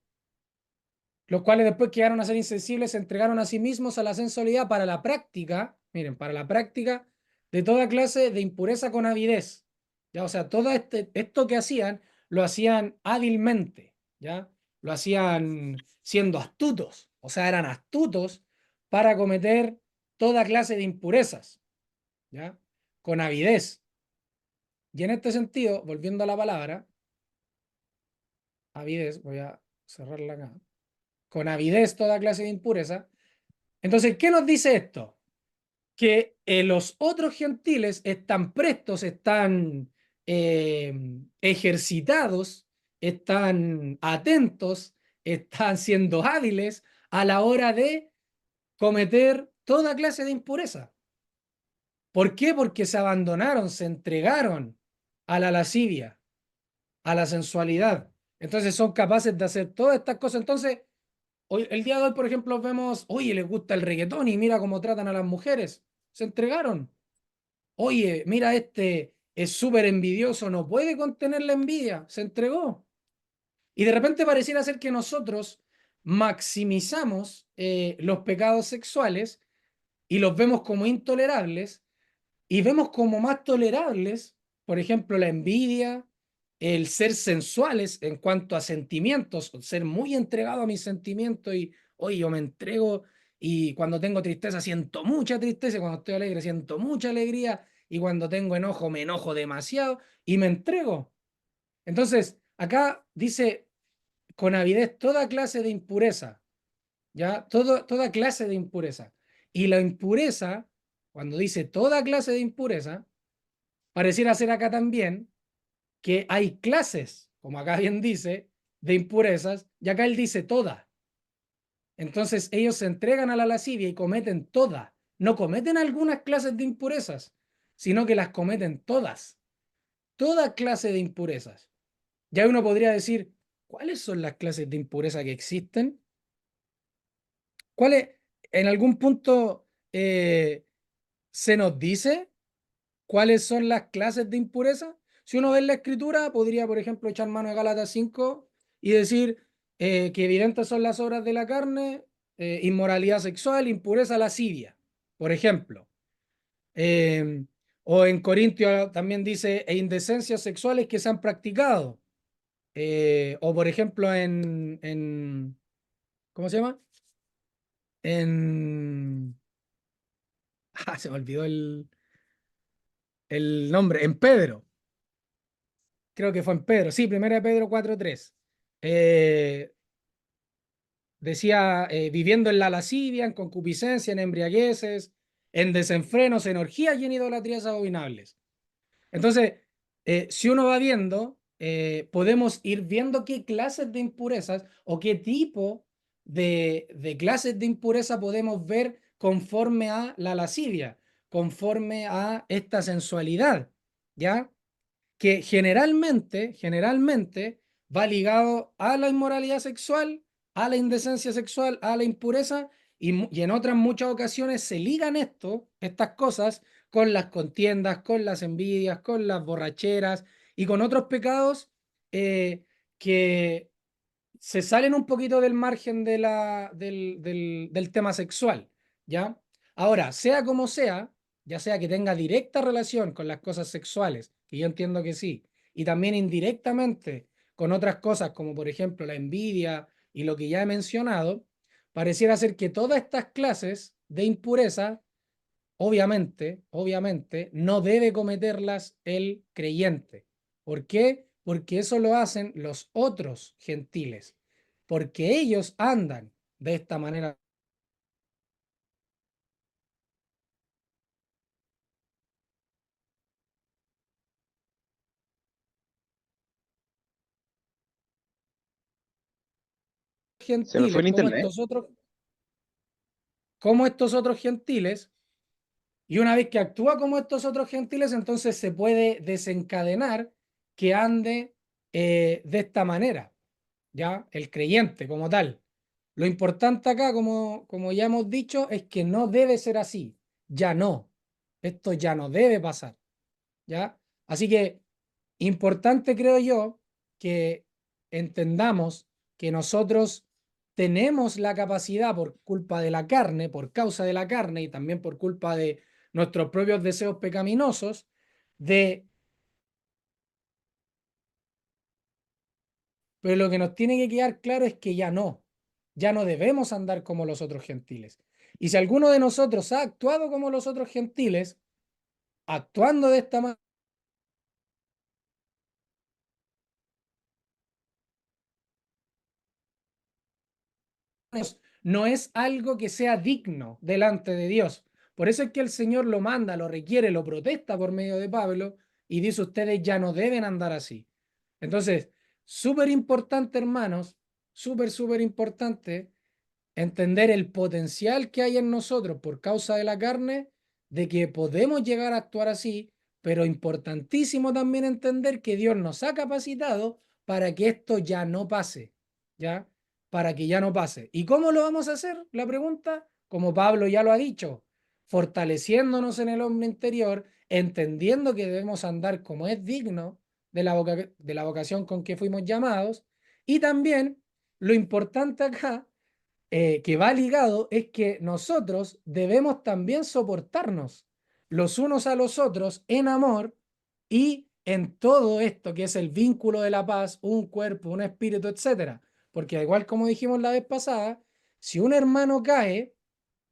los cuales después que llegaron a ser insensibles se entregaron a sí mismos a la sensualidad para la práctica, miren, para la práctica de toda clase de impureza con avidez. ¿Ya? O sea, todo esto que hacían, lo hacían hábilmente, ¿ya? Lo hacían siendo astutos, o sea, eran astutos para cometer toda clase de impurezas, ¿ya? Con avidez. Y en este sentido, volviendo a la palabra, avidez, voy a cerrarla acá, con avidez toda clase de impureza. Entonces, ¿qué nos dice esto? Que los otros gentiles están prestos, están ejercitados, están atentos, están siendo hábiles a la hora de cometer toda clase de impureza. ¿Por qué? Porque se abandonaron, se entregaron a la lascivia, a la sensualidad. Entonces son capaces de hacer todas estas cosas. Entonces, hoy, el día de hoy, por ejemplo, vemos, oye, les gusta el reggaetón y mira cómo tratan a las mujeres. Se entregaron. Oye, mira, este es súper envidioso, no puede contener la envidia, se entregó. Y de repente pareciera ser que nosotros maximizamos los pecados sexuales y los vemos como intolerables y vemos como más tolerables, por ejemplo, la envidia, el ser sensuales en cuanto a sentimientos, ser muy entregado a mis sentimientos y, oye, yo me entrego y cuando tengo tristeza siento mucha tristeza, y cuando estoy alegre siento mucha alegría y cuando tengo enojo me enojo demasiado y me entrego. Entonces, acá dice con avidez toda clase de impureza, ¿ya? Toda clase de impureza. Y la impureza, cuando dice toda clase de impureza, pareciera ser acá también que hay clases, como acá bien dice, de impurezas, y acá él dice toda. Entonces ellos se entregan a la lascivia y cometen toda. No cometen algunas clases de impurezas, sino que las cometen todas. Toda clase de impurezas. Ya uno podría decir, ¿cuáles son las clases de impureza que existen? ¿Cuáles? En algún punto se nos dice cuáles son las clases de impureza. si uno ve en la Escritura, podría, por ejemplo, echar mano de Gálatas 5 y decir que evidentes son las obras de la carne, inmoralidad sexual, impureza, lascivia, por ejemplo. O en Corintios también dice, e indecencias sexuales que se han practicado. O por ejemplo ¿cómo se llama? Se me olvidó el nombre, en Pedro. Creo que fue en Pedro, sí, 1 Pedro 4:3. Decía, viviendo en la lascivia, en concupiscencia, en embriagueces, en desenfrenos, en orgías y en idolatrías abominables. Entonces, si uno va viendo, podemos ir viendo qué clases de impurezas o qué tipo de clases de impureza podemos ver conforme a la lascivia, conforme a esta sensualidad, ¿ya? Que generalmente va ligado a la inmoralidad sexual, a la indecencia sexual, a la impureza, y en otras muchas ocasiones se ligan estas cosas, con las contiendas, con las envidias, con las borracheras y con otros pecados que se salen un poquito del margen del tema sexual, ¿ya? Ahora, sea como sea, ya sea que tenga directa relación con las cosas sexuales, que yo entiendo que sí, y también indirectamente con otras cosas, como por ejemplo la envidia y lo que ya he mencionado, pareciera ser que todas estas clases de impureza, obviamente, no debe cometerlas el creyente. ¿Por qué? Porque eso lo hacen los otros gentiles, porque ellos andan de esta manera Se me fue gentiles, el internet. como estos otros gentiles, y una vez que actúa como estos otros gentiles, entonces se puede desencadenar que ande de esta manera, ¿ya? El creyente como tal. Lo importante acá, como ya hemos dicho, es que no debe ser así. Ya no. Esto ya no debe pasar, ¿ya? Así que importante creo yo que entendamos que nosotros tenemos la capacidad por culpa de la carne, por causa de la carne y también por culpa de nuestros propios deseos pecaminosos, de pero lo que nos tiene que quedar claro es que ya no debemos andar como los otros gentiles. Y si alguno de nosotros ha actuado como los otros gentiles, actuando de esta manera, no es algo que sea digno delante de Dios. Por eso es que el Señor lo manda, lo requiere, lo protesta por medio de Pablo y dice, ustedes ya no deben andar así. Entonces, súper importante, hermanos, súper importante entender el potencial que hay en nosotros por causa de la carne, de que podemos llegar a actuar así, pero importantísimo también entender que Dios nos ha capacitado para que esto ya no pase, ¿ya? Para que ya no pase. ¿Y cómo lo vamos a hacer? La pregunta, como Pablo ya lo ha dicho, fortaleciéndonos en el hombre interior, entendiendo que debemos andar como es digno de la vocación con que fuimos llamados, y también lo importante acá que va ligado es que nosotros debemos también soportarnos los unos a los otros en amor y en todo esto que es el vínculo de la paz, un cuerpo, un espíritu, etcétera. Porque igual como dijimos la vez pasada, si un hermano cae,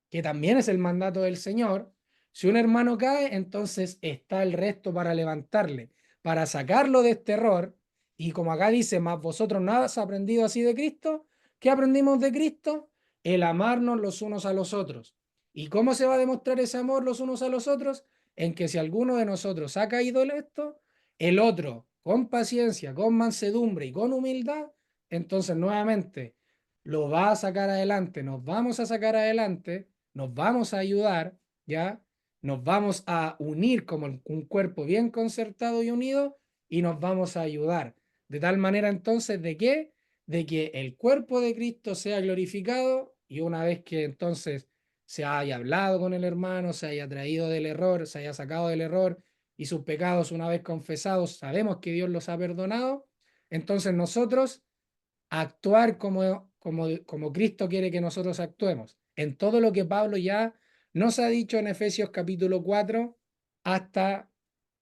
que también es el mandato del Señor, si un hermano cae, entonces está el resto para levantarle, para sacarlo de este error. Y como acá dice, más vosotros no habéis aprendido así de Cristo. ¿Qué aprendimos de Cristo? El amarnos los unos a los otros. ¿Y cómo se va a demostrar ese amor los unos a los otros? En que si alguno de nosotros ha caído en esto, el otro, con paciencia, con mansedumbre y con humildad, entonces nuevamente lo va a sacar adelante, nos vamos a sacar adelante, nos vamos a ayudar, ¿ya? Nos vamos a unir como un cuerpo bien concertado y unido y nos vamos a ayudar. De tal manera entonces, ¿de qué? De que el cuerpo de Cristo sea glorificado y una vez que entonces se haya hablado con el hermano, se haya traído del error, se haya sacado del error y sus pecados una vez confesados, sabemos que Dios los ha perdonado, entonces nosotros actuar como Cristo quiere que nosotros actuemos. En todo lo que Pablo ya nos ha dicho en Efesios capítulo 4 hasta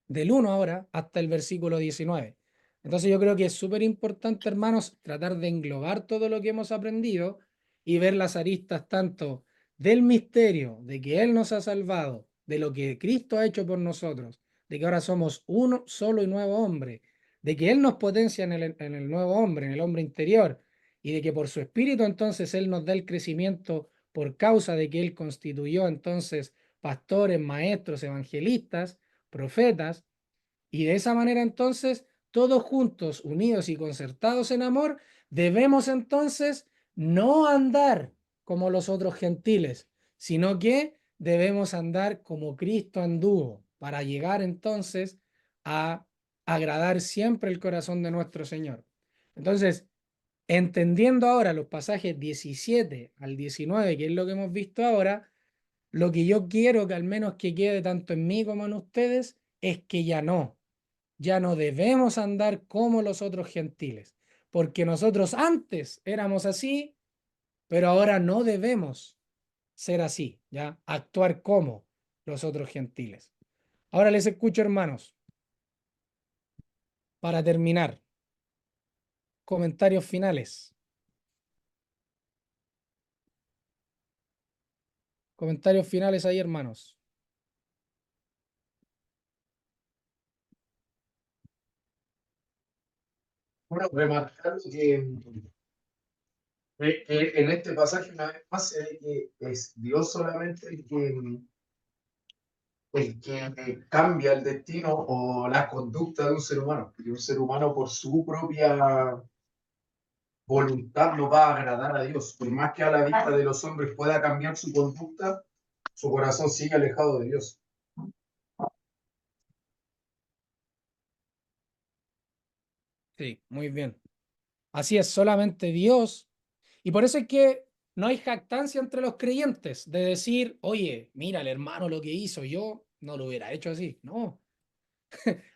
del 1 ahora hasta el versículo 19. Entonces yo creo que es súper importante, hermanos, tratar de englobar todo lo que hemos aprendido y ver las aristas tanto del misterio de que Él nos ha salvado, de lo que Cristo ha hecho por nosotros, de que ahora somos uno solo y nuevo hombre, de que Él nos potencia en el nuevo hombre, en el hombre interior, y de que por su Espíritu entonces Él nos da el crecimiento por causa de que Él constituyó entonces pastores, maestros, evangelistas, profetas, y de esa manera entonces, todos juntos, unidos y concertados en amor, debemos entonces no andar como los otros gentiles, sino que debemos andar como Cristo anduvo, para llegar entonces a agradar siempre el corazón de nuestro Señor. Entonces, entendiendo ahora los pasajes 17 al 19, que es lo que hemos visto ahora, lo que yo quiero que al menos que quede tanto en mí como en ustedes es que ya no debemos andar como los otros gentiles, porque nosotros antes éramos así, pero ahora no debemos ser así, ya actuar como los otros gentiles. Ahora les escucho, hermanos, para terminar, comentarios finales. Comentarios finales ahí, hermanos. Bueno, remarcando que en este pasaje una vez más se ve que es Dios solamente el que cambia el destino o la conducta de un ser humano. Y un ser humano por su propia voluntad no va a agradar a Dios. Por más que a la vista de los hombres pueda cambiar su conducta, su corazón sigue alejado de Dios. Sí, muy bien. Así es, solamente Dios. Y por eso es que no hay jactancia entre los creyentes de decir, oye, mira el hermano lo que hizo, yo no lo hubiera hecho así. No,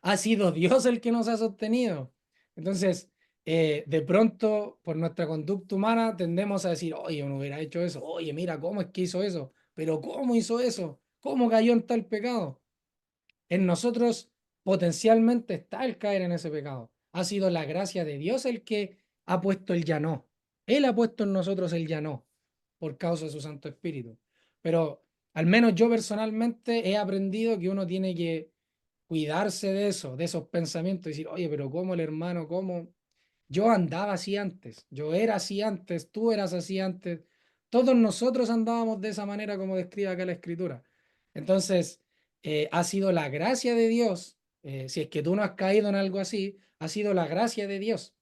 ha sido Dios el que nos ha sostenido. Entonces, de pronto, por nuestra conducta humana, tendemos a decir, oye, yo no hubiera hecho eso, oye, mira cómo es que hizo eso, pero ¿cómo hizo eso? ¿Cómo cayó en tal pecado? En nosotros potencialmente está el caer en ese pecado. Ha sido la gracia de Dios el que ha puesto el ya no. Él ha puesto en nosotros el ya no por causa de su Santo Espíritu. Pero al menos yo personalmente he aprendido que uno tiene que cuidarse de eso, de esos pensamientos, y decir, oye, pero ¿cómo el hermano, cómo? Yo andaba así antes, yo era así antes, tú eras así antes, todos nosotros andábamos de esa manera como describe acá la Escritura. Entonces, ha sido la gracia de Dios, si es que tú no has caído en algo así, ha sido la gracia de Dios.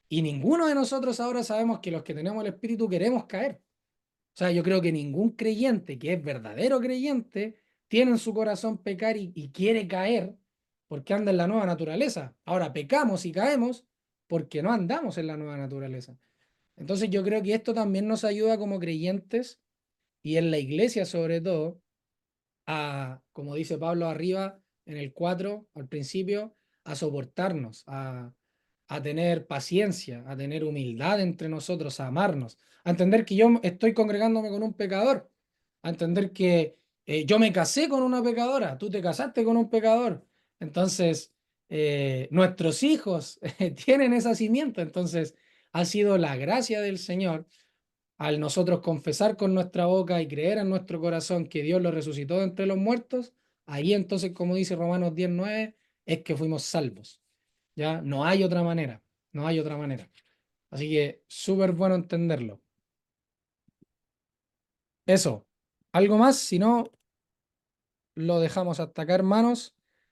Y ninguno de nosotros ahora sabemos que los que tenemos el Espíritu queremos caer. O sea, yo creo que ningún creyente que es verdadero creyente tiene en su corazón pecar y quiere caer porque anda en la nueva naturaleza. Ahora pecamos y caemos porque no andamos en la nueva naturaleza. Entonces yo creo que esto también nos ayuda como creyentes y en la iglesia sobre todo a, como dice Pablo arriba en el 4 al principio, a soportarnos, a tener paciencia, a tener humildad entre nosotros, a amarnos, a entender que yo estoy congregándome con un pecador, a entender que yo me casé con una pecadora, tú te casaste con un pecador. Entonces, nuestros hijos tienen esa simiente, entonces ha sido la gracia del Señor al nosotros confesar con nuestra boca y creer en nuestro corazón que Dios lo resucitó de entre los muertos, ahí entonces, como dice Romanos 10:9, es que fuimos salvos. ¿Ya? No hay otra manera, no hay otra manera. Así que súper bueno entenderlo. Eso. ¿Algo más? Si no, lo dejamos hasta acá, hermanos.